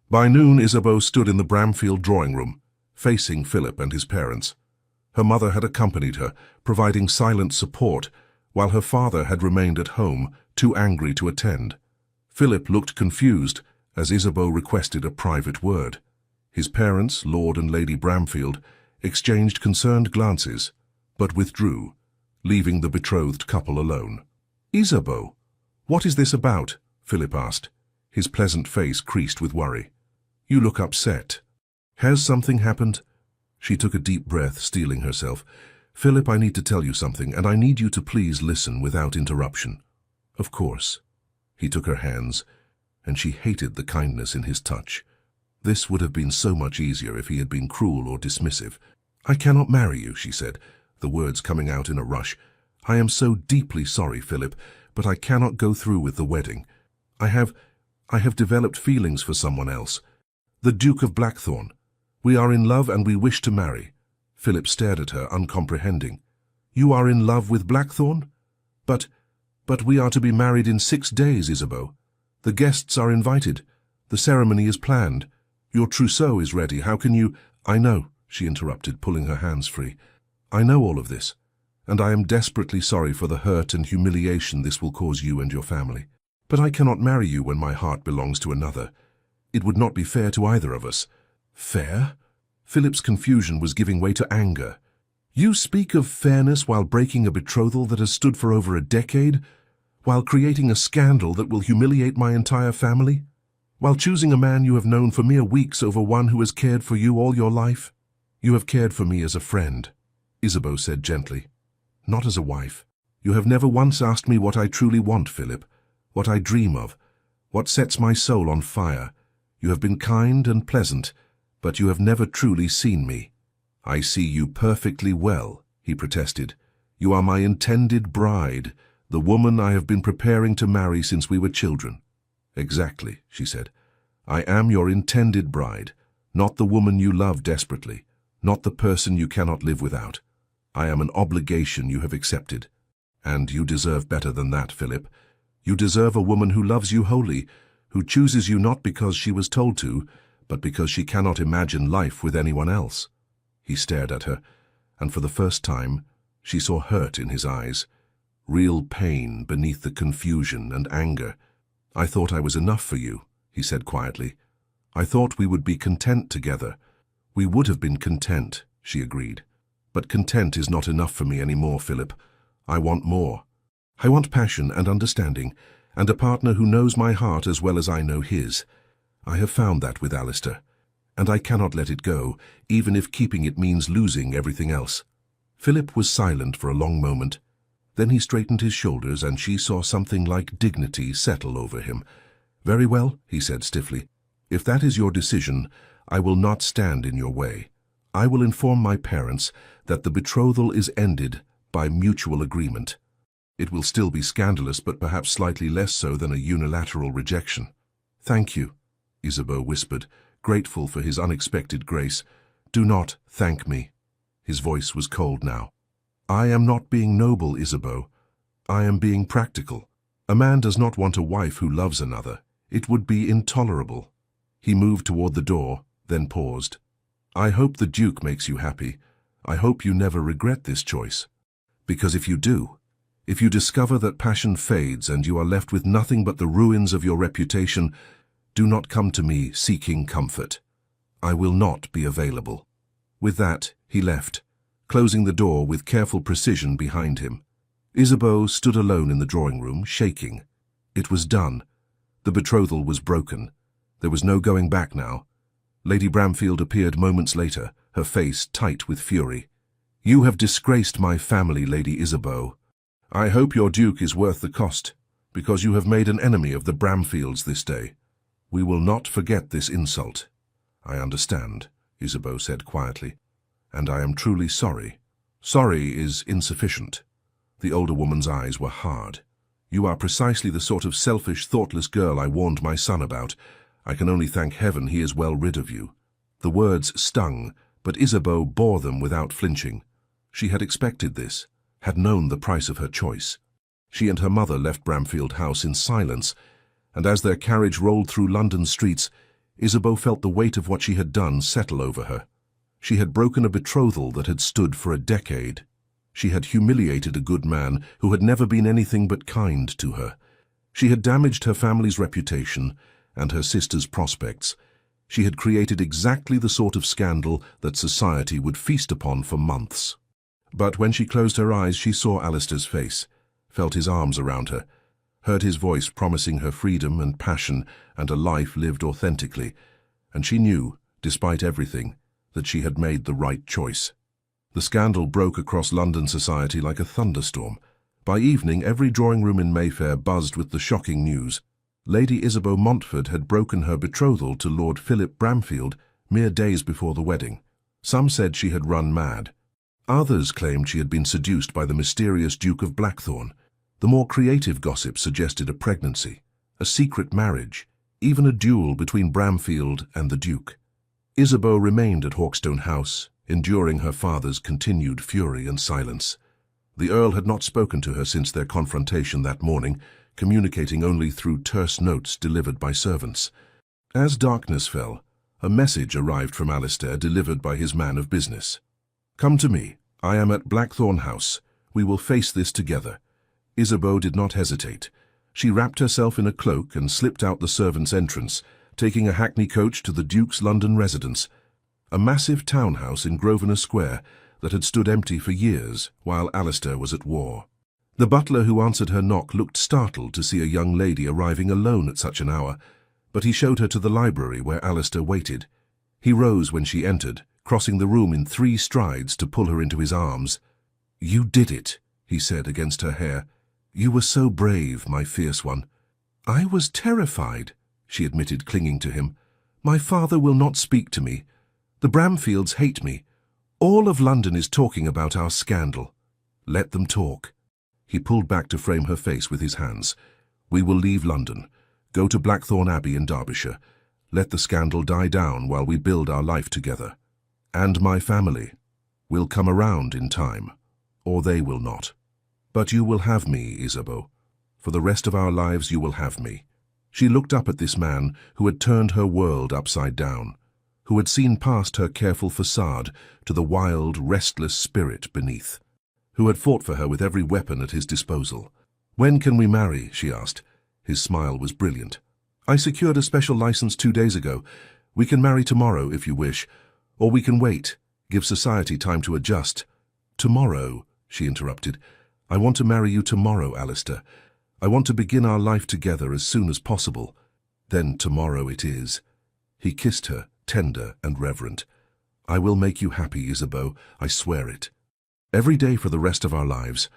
By noon, Isabeau stood in the Bramfield drawing room, facing Philip and his parents. Her mother had accompanied her, providing silent support, while her father had remained at home, too angry to attend. Philip looked confused as Isabeau requested a private word. His parents, Lord and Lady Bramfield, exchanged concerned glances, but withdrew, leaving the betrothed couple alone. Isabeau, what is this about? Philip asked, his pleasant face creased with worry. You look upset. Has something happened? She took a deep breath, steeling herself. Philip, I need to tell you something, and I need you to please listen without interruption. Of course. He took her hands, and she hated the kindness in his touch. This would have been so much easier if he had been cruel or dismissive. I cannot marry you, she said, the words coming out in a rush. I am so deeply sorry, Philip, but I cannot go through with the wedding. I have developed feelings for someone else. The Duke of Blackthorn. We are in love and we wish to marry. Philip stared at her, uncomprehending. You are in love with Blackthorn? But we are to be married in 6 days, Isabeau. The guests are invited. The ceremony is planned. Your trousseau is ready. How can you— I know, she interrupted, pulling her hands free. I know all of this, and I am desperately sorry for the hurt and humiliation this will cause you and your family. But I cannot marry you when my heart belongs to another. It would not be fair to either of us. Fair? Philip's confusion was giving way to anger. You speak of fairness while breaking a betrothal that has stood for over a decade? While creating a scandal that will humiliate my entire family? While choosing a man you have known for mere weeks over one who has cared for you all your life? You have cared for me as a friend, Isabeau said gently. Not as a wife. You have never once asked me what I truly want, Philip. What I dream of. What sets my soul on fire. You have been kind and pleasant, but you have never truly seen me. I see you perfectly well, he protested. You are my intended bride, the woman I have been preparing to marry since we were children. Exactly, she said. I am your intended bride, not the woman you love desperately, not the person you cannot live without. I am an obligation you have accepted. And you deserve better than that, Philip. You deserve a woman who loves you wholly, who chooses you not because she was told to, but because she cannot imagine life with anyone else. He stared at her, and for the first time, she saw hurt in his eyes, real pain beneath the confusion and anger. I thought I was enough for you, he said quietly. I thought we would be content together. We would have been content, she agreed. But content is not enough for me anymore, Philip. I want more. I want passion and understanding, and a partner who knows my heart as well as I know his. I have found that with Alistair, and I cannot let it go, even if keeping it means losing everything else. Philip was silent for a long moment. Then he straightened his shoulders, and she saw something like dignity settle over him. Very well, he said stiffly. If that is your decision, I will not stand in your way. I will inform my parents that the betrothal is ended by mutual agreement. It will still be scandalous, but perhaps slightly less so than a unilateral rejection. Thank you, Isabeau whispered, grateful for his unexpected grace. Do not thank me. His voice was cold now. I am not being noble, Isabeau. I am being practical. A man does not want a wife who loves another. It would be intolerable. He moved toward the door, then paused. I hope the Duke makes you happy. I hope you never regret this choice. Because if you do, if you discover that passion fades and you are left with nothing but the ruins of your reputation, do not come to me seeking comfort. I will not be available. With that, he left, closing the door with careful precision behind him. Isabeau stood alone in the drawing room, shaking. It was done. The betrothal was broken. There was no going back now. Lady Bramfield appeared moments later, her face tight with fury. You have disgraced my family, Lady Isabeau. I hope your Duke is worth the cost, because you have made an enemy of the Bramfields this day. We will not forget this insult. I understand, Isabeau said quietly, and I am truly sorry. Sorry is insufficient. The older woman's eyes were hard. You are precisely the sort of selfish, thoughtless girl I warned my son about. I can only thank heaven he is well rid of you. The words stung, but Isabeau bore them without flinching. She had expected this, had known the price of her choice. She and her mother left Bramfield House in silence, and as their carriage rolled through London streets, Isabeau felt the weight of what she had done settle over her. She had broken a betrothal that had stood for a decade. She had humiliated a good man who had never been anything but kind to her. She had damaged her family's reputation and her sister's prospects. She had created exactly the sort of scandal that society would feast upon for months. But when she closed her eyes, she saw Alistair's face, felt his arms around her, heard his voice promising her freedom and passion and a life lived authentically, and she knew, despite everything, that she had made the right choice. The scandal broke across London society like a thunderstorm. By evening, every drawing room in Mayfair buzzed with the shocking news. Lady Isabeau Montfort had broken her betrothal to Lord Philip Bramfield mere days before the wedding. Some said she had run mad. Others claimed she had been seduced by the mysterious Duke of Blackthorn. The more creative gossip suggested a pregnancy, a secret marriage, even a duel between Bramfield and the Duke. Isabeau remained at Hawkstone House, enduring her father's continued fury and silence. The Earl had not spoken to her since their confrontation that morning, communicating only through terse notes delivered by servants. As darkness fell, a message arrived from Alistair delivered by his man of business. Come to me. I am at Blackthorn House. We will face this together. Isabeau did not hesitate. She wrapped herself in a cloak and slipped out the servants' entrance, taking a hackney coach to the Duke's London residence, a massive townhouse in Grosvenor Square that had stood empty for years while Alistair was at war. The butler who answered her knock looked startled to see a young lady arriving alone at such an hour, but he showed her to the library where Alistair waited. He rose when she entered, crossing the room in 3 strides to pull her into his arms. You did it, he said against her hair. You were so brave, my fierce one. I was terrified, she admitted, clinging to him. My father will not speak to me. The Bramfields hate me. All of London is talking about our scandal. Let them talk. He pulled back to frame her face with his hands. We will leave London, go to Blackthorn Abbey in Derbyshire. Let the scandal die down while we build our life together. And my family will come around in time, or they will not. But you will have me, Isabeau. For the rest of our lives you will have me. She looked up at this man who had turned her world upside down, who had seen past her careful facade to the wild, restless spirit beneath, who had fought for her with every weapon at his disposal. When can we marry? She asked. His smile was brilliant. I secured a special license 2 days ago. We can marry tomorrow if you wish, or we can wait, give society time to adjust. Tomorrow, she interrupted. I want to marry you tomorrow, Alistair. I want to begin our life together as soon as possible. Then tomorrow it is. He kissed her, tender and reverent. I will make you happy, Isabeau, I swear it. Every day for the rest of our lives,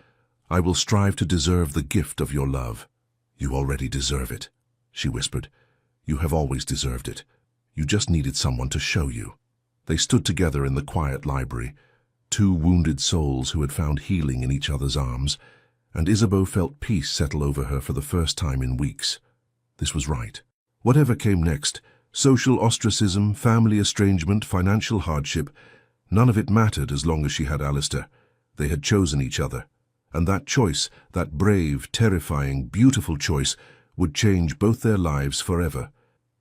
I will strive to deserve the gift of your love. You already deserve it, she whispered. You have always deserved it. You just needed someone to show you." They stood together in the quiet library, two wounded souls who had found healing in each other's arms, and Isabeau felt peace settle over her for the first time in weeks. This was right. Whatever came next, social ostracism, family estrangement, financial hardship, none of it mattered as long as she had Alistair. They had chosen each other, and that choice, that brave, terrifying, beautiful choice, would change both their lives forever.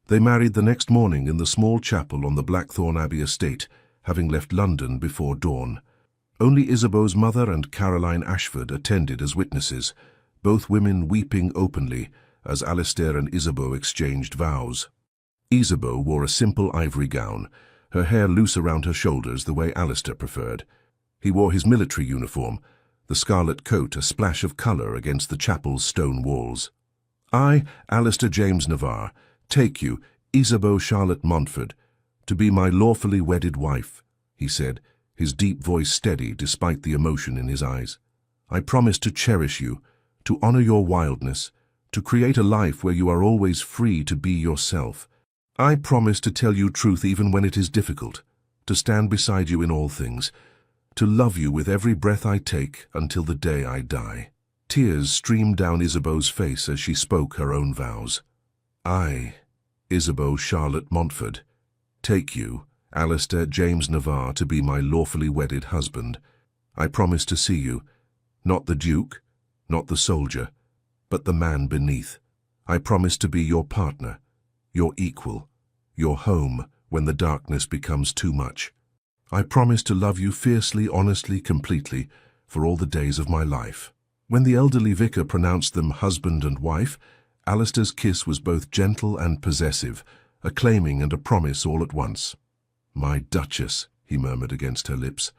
They married the next morning in the small chapel on the Blackthorn Abbey estate, having left London before dawn. Only Isabeau's mother and Caroline Ashford attended as witnesses, both women weeping openly as Alistair and Isabeau exchanged vows. Isabeau wore a simple ivory gown, her hair loose around her shoulders the way Alistair preferred. He wore his military uniform, the scarlet coat a splash of colour against the chapel's stone walls. "I, Alistair James Navarre, take you, Isabeau Charlotte Montfort, to be my lawfully wedded wife," he said, his deep voice steady despite the emotion in his eyes. "I promise to cherish you, to honour your wildness, to create a life where you are always free to be yourself. I promise to tell you truth even when it is difficult, to stand beside you in all things, to love you with every breath I take until the day I die." Tears streamed down Isabeau's face as she spoke her own vows. "I, Isabeau Charlotte Montfort, take you, Alistair James Navarre, to be my lawfully wedded husband. I promise to see you, not the duke, not the soldier, but the man beneath. I promise to be your partner, your equal, your home when the darkness becomes too much. I promise to love you fiercely, honestly, completely, for all the days of my life." When the elderly vicar pronounced them husband and wife, Alistair's kiss was both gentle and possessive, a claiming and a promise all at once. "My Duchess," he murmured against her lips.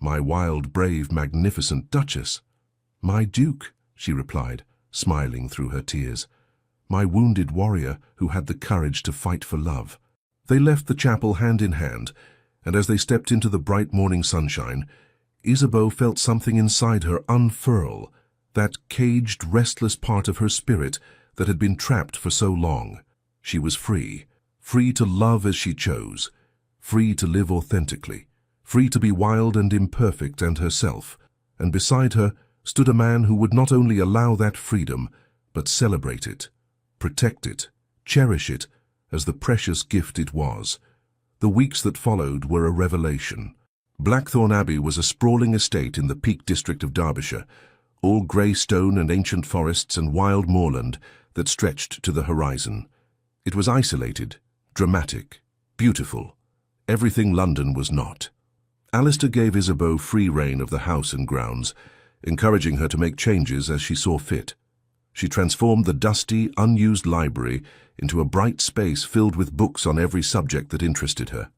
"My wild, brave, magnificent Duchess." "My Duke," she replied, smiling through her tears. "My wounded warrior who had the courage to fight for love." They left the chapel hand in hand, and as they stepped into the bright morning sunshine, Isabeau felt something inside her unfurl, that caged, restless part of her spirit that had been trapped for so long. She was free, free to love as she chose, free to live authentically, free to be wild and imperfect and herself, and beside her stood a man who would not only allow that freedom, but celebrate it, protect it, cherish it as the precious gift it was. The weeks that followed were a revelation. Blackthorn Abbey was a sprawling estate in the Peak District of Derbyshire, all grey stone and ancient forests and wild moorland that stretched to the horizon. It was isolated, dramatic, beautiful, everything London was not. Alistair gave Isabeau free rein of the house and grounds, encouraging her to make changes as she saw fit. She transformed the dusty, unused library into a bright space filled with books on every subject that interested her: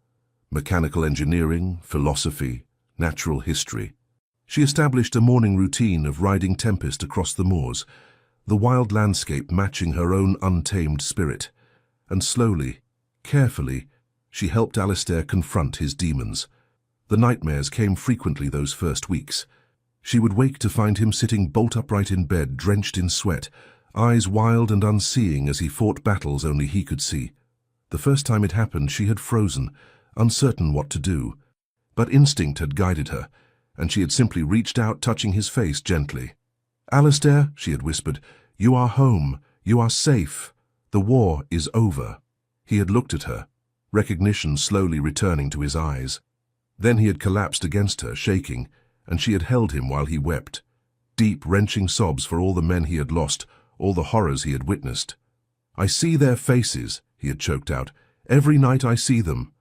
mechanical engineering, philosophy, natural history. She established a morning routine of riding Tempest across the moors, the wild landscape matching her own untamed spirit, and slowly, carefully, she helped Alistair confront his demons. The nightmares came frequently those first weeks. She would wake to find him sitting bolt upright in bed, drenched in sweat, eyes wild and unseeing as he fought battles only he could see. The first time it happened, she had frozen, uncertain what to do. But instinct had guided her, and she had simply reached out, touching his face gently. "Alistair," she had whispered, "you are home. You are safe. The war is over." He had looked at her, recognition slowly returning to his eyes. Then he had collapsed against her, shaking, and she had held him while he wept. Deep, wrenching sobs for all the men he had lost, all the horrors he had witnessed. "I see their faces," he had choked out. "Every night I see them.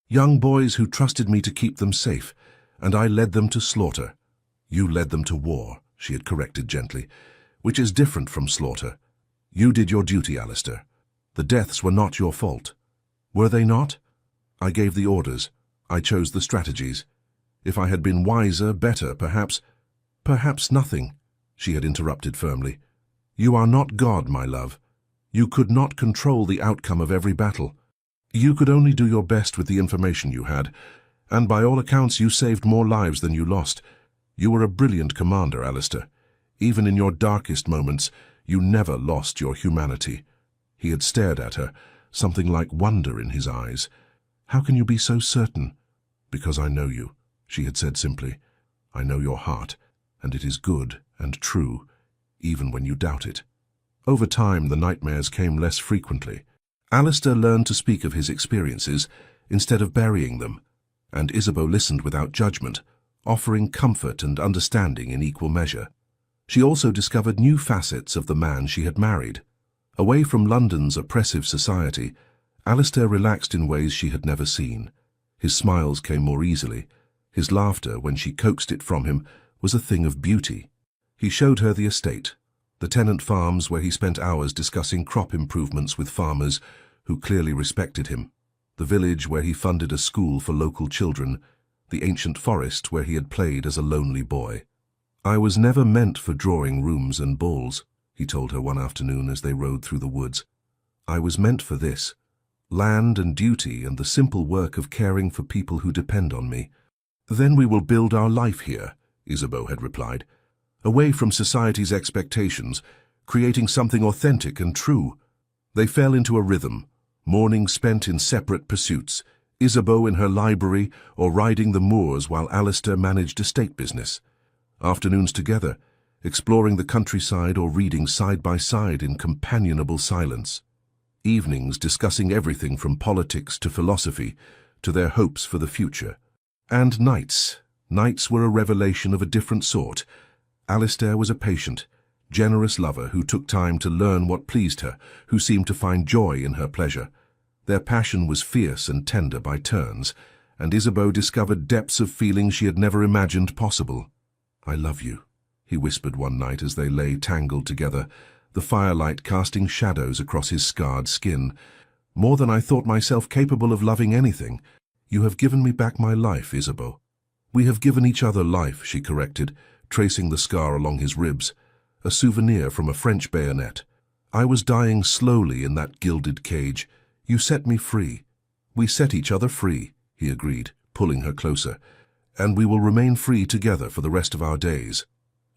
Young boys who trusted me to keep them safe, and I led them to slaughter." "You led them to war," she had corrected gently, "which is different from slaughter. You did your duty, Alistair. The deaths were not your fault." "Were they not?" "I gave the orders. I chose the strategies. If I had been wiser, better, perhaps—" "Perhaps nothing," she had interrupted firmly. "You are not God, my love. You could not control the outcome of every battle. You could only do your best with the information you had, and by all accounts you saved more lives than you lost. You were a brilliant commander, Alistair. Even in your darkest moments, you never lost your humanity." He had stared at her, something like wonder in his eyes. "How can you be so certain?" "Because I know you," she had said simply. "I know your heart, and it is good and true, even when you doubt it." Over time, the nightmares came less frequently. Alistair learned to speak of his experiences instead of burying them, and Isabeau listened without judgment, offering comfort and understanding in equal measure. She also discovered new facets of the man she had married. Away from London's oppressive society, Alistair relaxed in ways she had never seen. His smiles came more easily. His laughter, when she coaxed it from him, was a thing of beauty. He showed her the estate, the tenant farms where he spent hours discussing crop improvements with farmers who clearly respected him, the village where he funded a school for local children, the ancient forest where he had played as a lonely boy. "I was never meant for drawing rooms and balls," he told her one afternoon as they rode through the woods. "I was meant for this, land and duty and the simple work of caring for people who depend on me." "Then we will build our life here," Isabeau had replied, "away from society's expectations, creating something authentic and true." They fell into a rhythm, mornings spent in separate pursuits, Isabeau in her library or riding the moors while Alistair managed estate business. Afternoons together, exploring the countryside or reading side by side in companionable silence. Evenings discussing everything from politics to philosophy to their hopes for the future. And nights. Nights were a revelation of a different sort. Alistair was a patient, generous lover who took time to learn what pleased her, who seemed to find joy in her pleasure. Their passion was fierce and tender by turns, and Isabeau discovered depths of feeling she had never imagined possible. "I love you," he whispered one night as they lay tangled together, the firelight casting shadows across his scarred skin. "More than I thought myself capable of loving anything. You have given me back my life, Isabeau." "We have given each other life," she corrected, tracing the scar along his ribs, a souvenir from a French bayonet. "I was dying slowly in that gilded cage. You set me free." "We set each other free," he agreed, pulling her closer, "and we will remain free together for the rest of our days."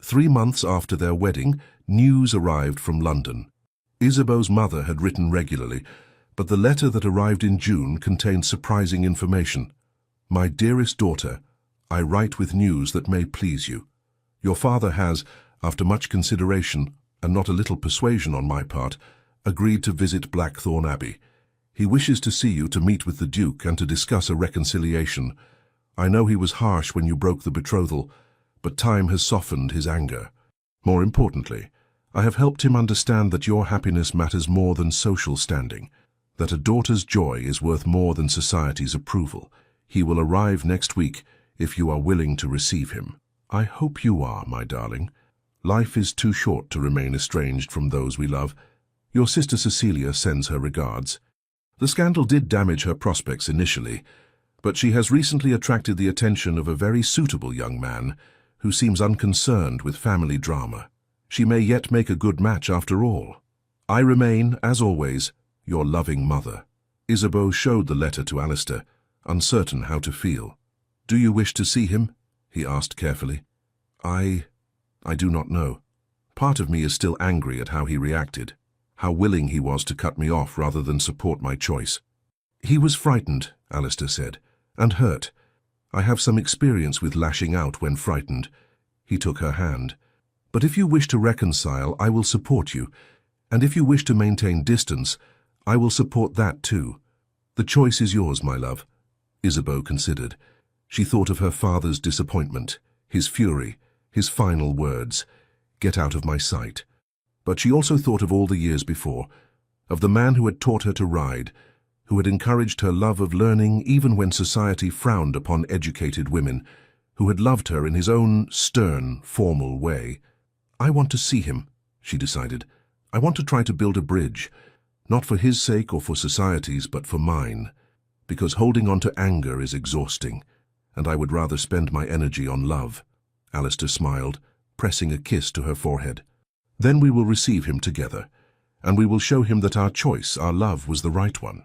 3 months after their wedding, news arrived from London. Isabeau's mother had written regularly, but the letter that arrived in June contained surprising information. "My dearest daughter, I write with news that may please you. Your father has, after much consideration, and not a little persuasion on my part, agreed to visit Blackthorn Abbey. He wishes to see you to meet with the Duke and to discuss a reconciliation. I know he was harsh when you broke the betrothal, but time has softened his anger. More importantly, I have helped him understand that your happiness matters more than social standing, that a daughter's joy is worth more than society's approval. He will arrive next week if you are willing to receive him." "I hope you are, my darling. Life is too short to remain estranged from those we love. Your sister Cecilia sends her regards." The scandal did damage her prospects initially, but she has recently attracted the attention of a very suitable young man who seems unconcerned with family drama. She may yet make a good match after all. "I remain, as always, your loving mother." Isabeau showed the letter to Alistair, uncertain how to feel. "Do you wish to see him?" he asked carefully. I do not know. Part of me is still angry at how he reacted, how willing he was to cut me off rather than support my choice." "He was frightened," Alistair said, "and hurt. I have some experience with lashing out when frightened." He took her hand. "But if you wish to reconcile, I will support you, and if you wish to maintain distance, I will support that too. The choice is yours, my love." Isabeau considered. She thought of her father's disappointment, his fury, his final words, "Get out of my sight." But she also thought of all the years before, of the man who had taught her to ride, who had encouraged her love of learning even when society frowned upon educated women, who had loved her in his own stern, formal way. "I want to see him," she decided. "I want to try to build a bridge, not for his sake or for society's, but for mine, because holding on to anger is exhausting, and I would rather spend my energy on love." Alistair smiled, pressing a kiss to her forehead. "Then we will receive him together, and we will show him that our choice, our love, was the right one."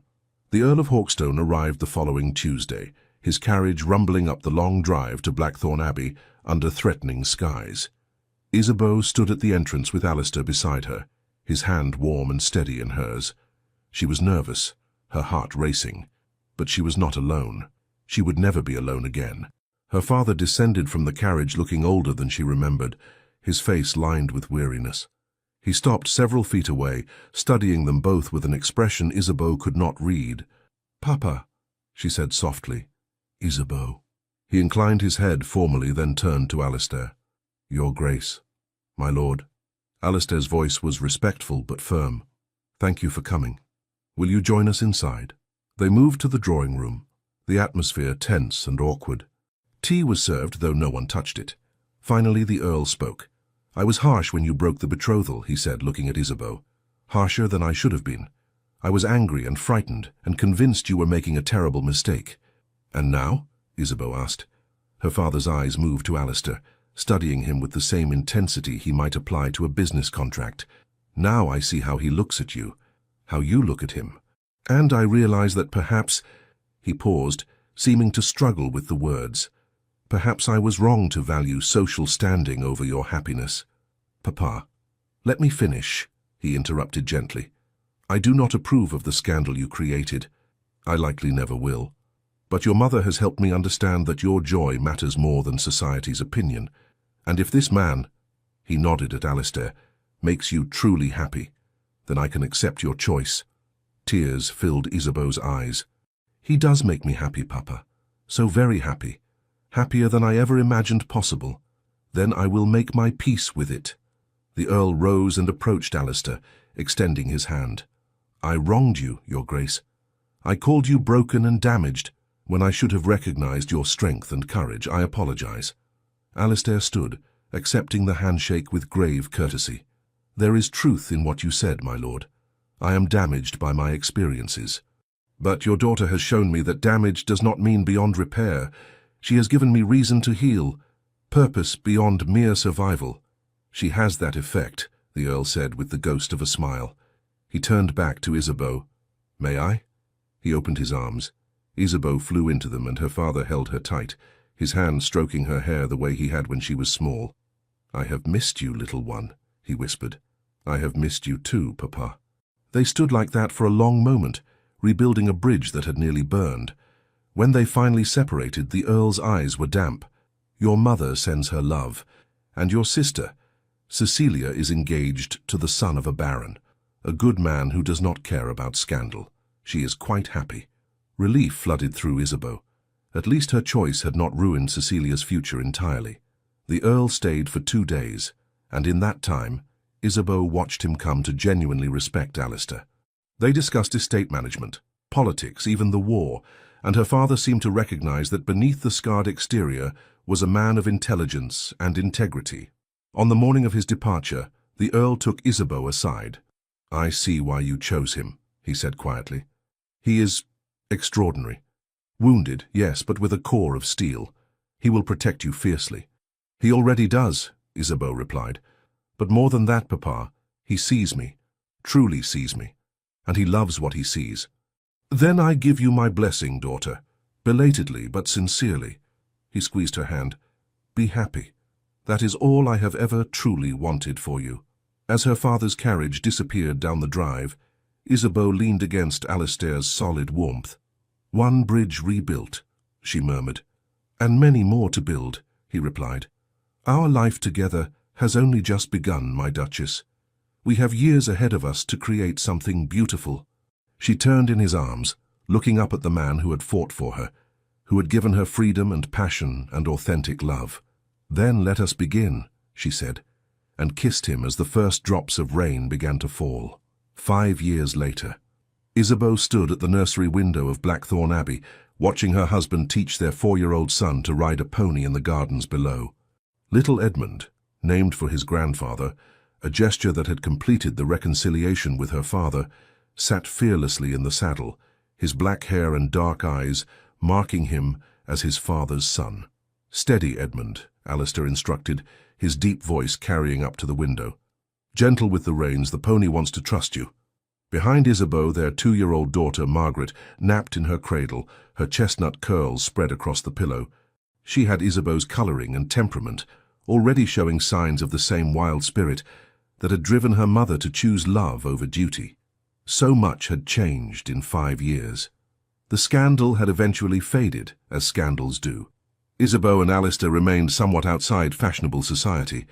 The Earl of Hawkstone arrived the following Tuesday, his carriage rumbling up the long drive to Blackthorn Abbey under threatening skies. Isabeau stood at the entrance with Alistair beside her, his hand warm and steady in hers. She was nervous, her heart racing. But she was not alone. She would never be alone again. Her father descended from the carriage looking older than she remembered, his face lined with weariness. He stopped several feet away, studying them both with an expression Isabeau could not read. "Papa," she said softly. "Isabeau." He inclined his head formally, then turned to Alistair. "Your Grace." "My lord." Alistair's voice was respectful but firm. "Thank you for coming. Will you join us inside?" They moved to the drawing room, the atmosphere tense and awkward. Tea was served, though no one touched it. Finally, the Earl spoke. "I was harsh when you broke the betrothal," he said, looking at Isabeau. "Harsher than I should have been. I was angry and frightened and convinced you were making a terrible mistake." "And now?" Isabeau asked. Her father's eyes moved to Alistair, studying him with the same intensity he might apply to a business contract. "Now I see how he looks at you, how you look at him. And I realize that perhaps—" He paused, seeming to struggle with the words. "Perhaps I was wrong to value social standing over your happiness." "Papa, let me finish," he interrupted gently. "I do not approve of the scandal you created. I likely never will. But your mother has helped me understand that your joy matters more than society's opinion. And if this man," he nodded at Alistair, "makes you truly happy, then I can accept your choice." Tears filled Isabeau's eyes. "He does make me happy, Papa. So very happy. Happier than I ever imagined possible. Then I will make my peace with it." The Earl rose and approached Alistair, extending his hand. "I wronged you, Your Grace. I called you broken and damaged, when I should have recognized your strength and courage. I apologize." Alistair stood, accepting the handshake with grave courtesy. "There is truth in what you said, my lord. I am damaged by my experiences. But your daughter has shown me that damage does not mean beyond repair. She has given me reason to heal, purpose beyond mere survival." "She has that effect," the Earl said with the ghost of a smile. He turned back to Isabeau. "May I?" He opened his arms. Isabeau flew into them, and her father held her tight, his hand stroking her hair the way he had when she was small. "I have missed you, little one," he whispered. "I have missed you too, Papa." They stood like that for a long moment, rebuilding a bridge that had nearly burned. When they finally separated, the Earl's eyes were damp. "Your mother sends her love, and your sister, Cecilia, is engaged to the son of a baron, a good man who does not care about scandal. She is quite happy." Relief flooded through Isabeau. At least her choice had not ruined Cecilia's future entirely. The Earl stayed for 2 days, and in that time, Isabeau watched him come to genuinely respect Alistair. They discussed estate management, politics, even the war, and her father seemed to recognize that beneath the scarred exterior was a man of intelligence and integrity. On the morning of his departure, the Earl took Isabeau aside. "I see why you chose him," he said quietly. "He is extraordinary. Wounded, yes, but with a core of steel. He will protect you fiercely." "He already does," Isabeau replied. "But more than that, Papa, he sees me, truly sees me, and he loves what he sees." "Then I give you my blessing, daughter, belatedly but sincerely." He squeezed her hand. "Be happy. That is all I have ever truly wanted for you." As her father's carriage disappeared down the drive, Isabeau leaned against Alistair's solid warmth. "One bridge rebuilt," she murmured. "And many more to build," he replied. "Our life together has only just begun, my Duchess. We have years ahead of us to create something beautiful." She turned in his arms, looking up at the man who had fought for her, who had given her freedom and passion and authentic love. "Then let us begin," she said, and kissed him as the first drops of rain began to fall. 5 years later, Isabeau stood at the nursery window of Blackthorn Abbey, watching her husband teach their 4-year-old son to ride a pony in the gardens below. Little Edmund, named for his grandfather, a gesture that had completed the reconciliation with her father, sat fearlessly in the saddle, his black hair and dark eyes marking him as his father's son. "Steady, Edmund," Alistair instructed, his deep voice carrying up to the window. "Gentle with the reins, the pony wants to trust you." Behind Isabeau, their 2-year-old daughter, Margaret, napped in her cradle, her chestnut curls spread across the pillow. She had Isabeau's colouring and temperament, already showing signs of the same wild spirit that had driven her mother to choose love over duty. So much had changed in 5 years. The scandal had eventually faded, as scandals do. Isabeau and Alistair remained somewhat outside fashionable society,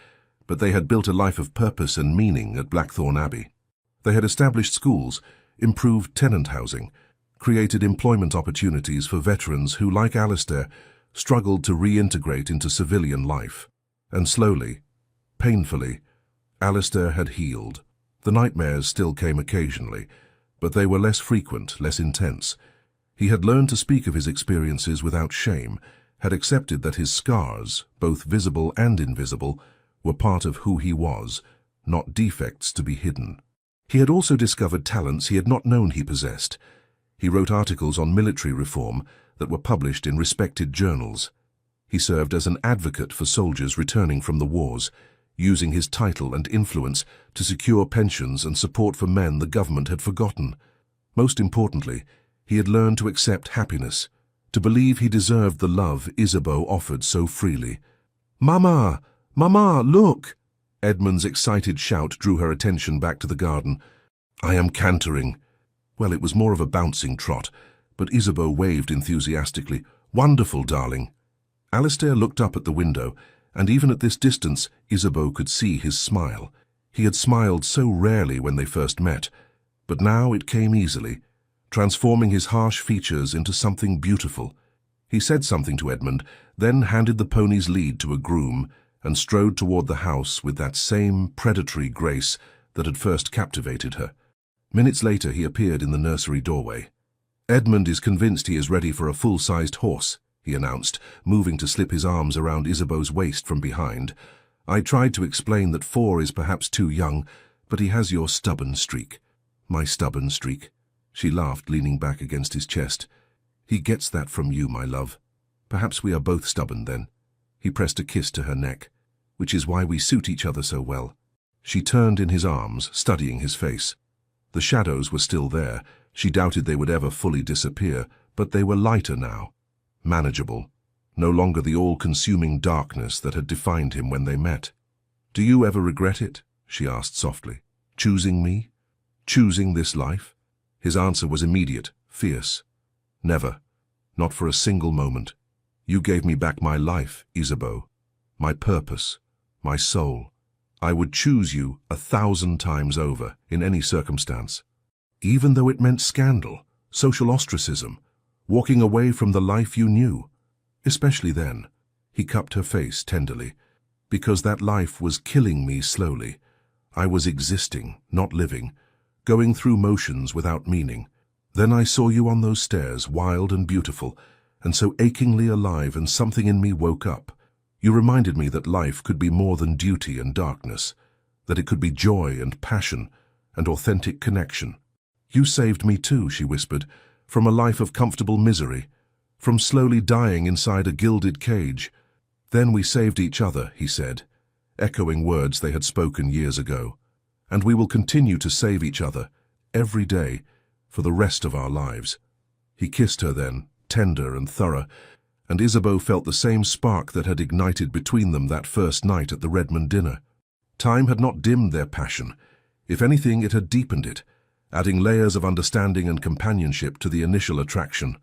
but they had built a life of purpose and meaning at Blackthorn Abbey. They had established schools, improved tenant housing, created employment opportunities for veterans who, like Alistair, struggled to reintegrate into civilian life. And slowly, painfully, Alistair had healed. The nightmares still came occasionally, but they were less frequent, less intense. He had learned to speak of his experiences without shame, had accepted that his scars, both visible and invisible, were part of who he was, not defects to be hidden. He had also discovered talents he had not known he possessed. He wrote articles on military reform that were published in respected journals. He served as an advocate for soldiers returning from the wars, using his title and influence to secure pensions and support for men the government had forgotten. Most importantly, he had learned to accept happiness, to believe he deserved the love Isabeau offered so freely. "Mama! Mama, look!" Edmund's excited shout drew her attention back to the garden. "I am cantering." Well, it was more of a bouncing trot, but Isabeau waved enthusiastically. "Wonderful, darling." Alistair looked up at the window, and even at this distance, Isabeau could see his smile. He had smiled so rarely when they first met, but now it came easily, transforming his harsh features into something beautiful. He said something to Edmund, then handed the pony's lead to a groom and strode toward the house with that same predatory grace that had first captivated her. Minutes later, he appeared in the nursery doorway. "Edmund is convinced he is ready for a full-sized horse," he announced, moving to slip his arms around Isabeau's waist from behind. "I tried to explain that 4 is perhaps too young, but he has your stubborn streak." "My stubborn streak?" She laughed, leaning back against his chest. "He gets that from you, my love. Perhaps we are both stubborn, then." He pressed a kiss to her neck. "Which is why we suit each other so well." She turned in his arms, studying his face. The shadows were still there. She doubted they would ever fully disappear, but they were lighter now. Manageable. No longer the all-consuming darkness that had defined him when they met. "Do you ever regret it?" she asked softly. "Choosing me? Choosing this life?" His answer was immediate, fierce. "Never. Not for a single moment. You gave me back my life, Isabeau. My purpose. My soul. I would choose you 1,000 times over, in any circumstance. Even though it meant scandal, social ostracism, walking away from the life you knew. Especially then." He cupped her face tenderly. "Because that life was killing me slowly. I was existing, not living, going through motions without meaning. Then I saw you on those stairs, wild and beautiful, and so achingly alive, and something in me woke up. You reminded me that life could be more than duty and darkness, that it could be joy and passion and authentic connection. You saved me too," she whispered, "from a life of comfortable misery, from slowly dying inside a gilded cage." "Then we saved each other," he said, echoing words they had spoken years ago. "And we will continue to save each other, every day, for the rest of our lives." He kissed her then, tender and thorough, and Isabeau felt the same spark that had ignited between them that first night at the Redmond dinner. Time had not dimmed their passion. If anything, it had deepened it, adding layers of understanding and companionship to the initial attraction.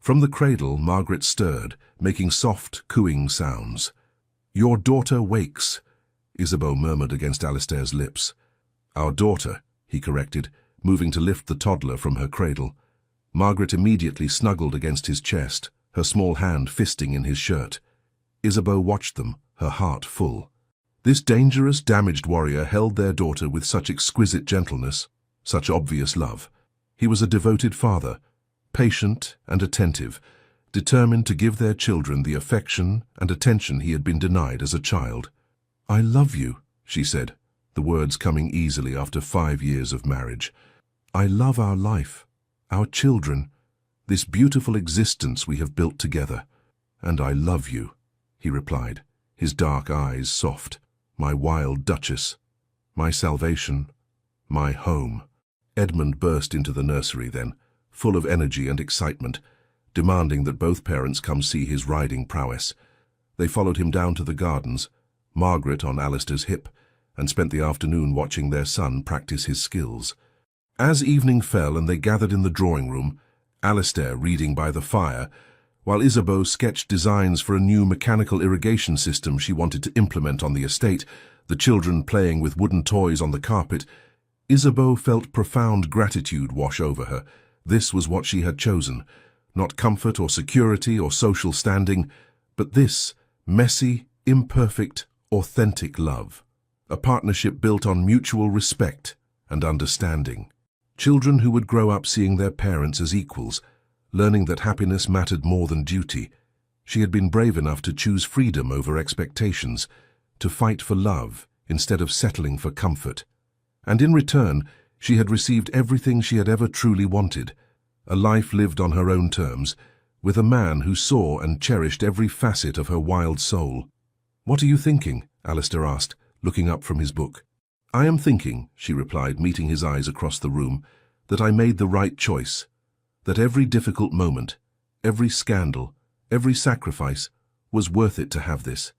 From the cradle, Margaret stirred, making soft, cooing sounds. "Your daughter wakes," Isabeau murmured against Alistair's lips. "Our daughter," he corrected, moving to lift the toddler from her cradle. Margaret immediately snuggled against his chest, her small hand fisting in his shirt. Isabeau watched them, her heart full. This dangerous, damaged warrior held their daughter with such exquisite gentleness, such obvious love. He was a devoted father, patient and attentive, determined to give their children the affection and attention he had been denied as a child. "I love you," she said, the words coming easily after 5 years of marriage. "I love our life, our children, this beautiful existence we have built together. And I love you," he replied, his dark eyes soft. "My wild duchess, my salvation, my home." Edmund burst into the nursery then, full of energy and excitement, demanding that both parents come see his riding prowess. They followed him down to the gardens, Margaret on Alistair's hip, and spent the afternoon watching their son practice his skills. As evening fell and they gathered in the drawing room, Alistair reading by the fire, while Isabeau sketched designs for a new mechanical irrigation system she wanted to implement on the estate, the children playing with wooden toys on the carpet, Isabeau felt profound gratitude wash over her. This was what she had chosen. Not comfort or security or social standing, but this messy, imperfect, authentic love. A partnership built on mutual respect and understanding. Children who would grow up seeing their parents as equals, learning that happiness mattered more than duty. She had been brave enough to choose freedom over expectations, to fight for love instead of settling for comfort. And in return, she had received everything she had ever truly wanted, a life lived on her own terms, with a man who saw and cherished every facet of her wild soul. "What are you thinking?" Alistair asked, looking up from his book. "I am thinking," she replied, meeting his eyes across the room, "that I made the right choice, that every difficult moment, every scandal, every sacrifice was worth it to have this,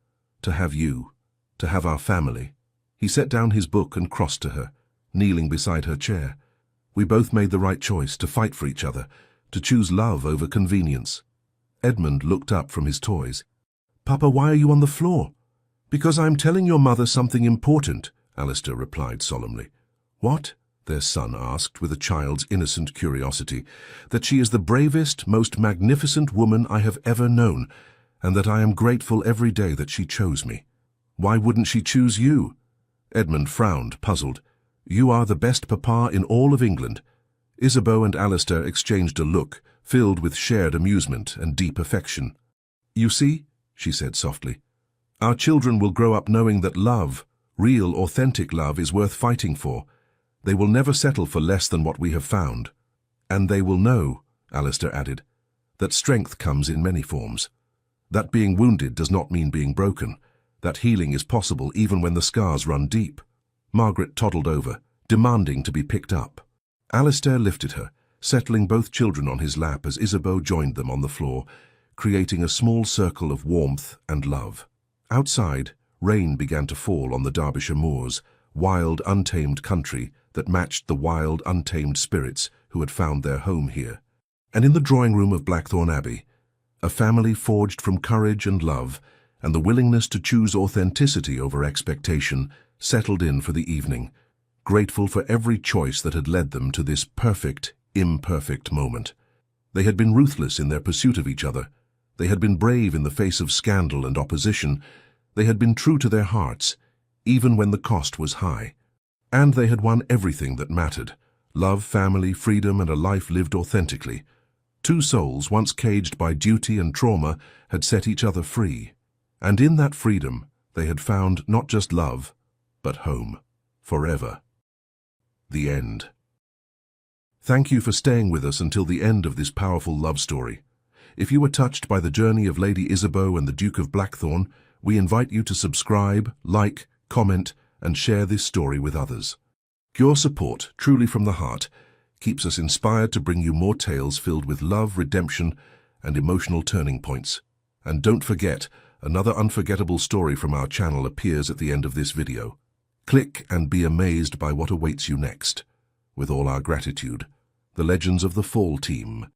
to have you, to have our family." He set down his book and crossed to her, kneeling beside her chair. "We both made the right choice to fight for each other, to choose love over convenience." Edmund looked up from his toys. "Papa, why are you on the floor?" "Because I'm telling your mother something important," Alistair replied solemnly. "What?" their son asked with a child's innocent curiosity. "That she is the bravest, most magnificent woman I have ever known, and that I am grateful every day that she chose me." "Why wouldn't she choose you?" Edmund frowned, puzzled. "You are the best papa in all of England." Isabeau and Alistair exchanged a look, filled with shared amusement and deep affection. "You see," she said softly, "our children will grow up knowing that love, real, authentic love, is worth fighting for. They will never settle for less than what we have found. And they will know," Alistair added, "that strength comes in many forms. That being wounded does not mean being broken. That healing is possible even when the scars run deep." Margaret toddled over, demanding to be picked up. Alistair lifted her, settling both children on his lap as Isabeau joined them on the floor, creating a small circle of warmth and love. Outside, rain began to fall on the Derbyshire moors, wild, untamed country that matched the wild, untamed spirits who had found their home here. And in the drawing room of Blackthorn Abbey, a family forged from courage and love and the willingness to choose authenticity over expectation settled in for the evening, grateful for every choice that had led them to this perfect, imperfect moment. They had been ruthless in their pursuit of each other. They had been brave in the face of scandal and opposition. They had been true to their hearts, even when the cost was high. And they had won everything that mattered: love, family, freedom, and a life lived authentically. Two souls, once caged by duty and trauma, had set each other free. And in that freedom, they had found not just love, but home, forever. The end. Thank you for staying with us until the end of this powerful love story. If you were touched by the journey of Lady Isabeau and the Duke of Blackthorn, we invite you to subscribe, like, comment, and share this story with others. Your support, truly from the heart, keeps us inspired to bring you more tales filled with love, redemption, and emotional turning points. And don't forget, another unforgettable story from our channel appears at the end of this video. Click and be amazed by what awaits you next. With all our gratitude, the Legends of the Fall team.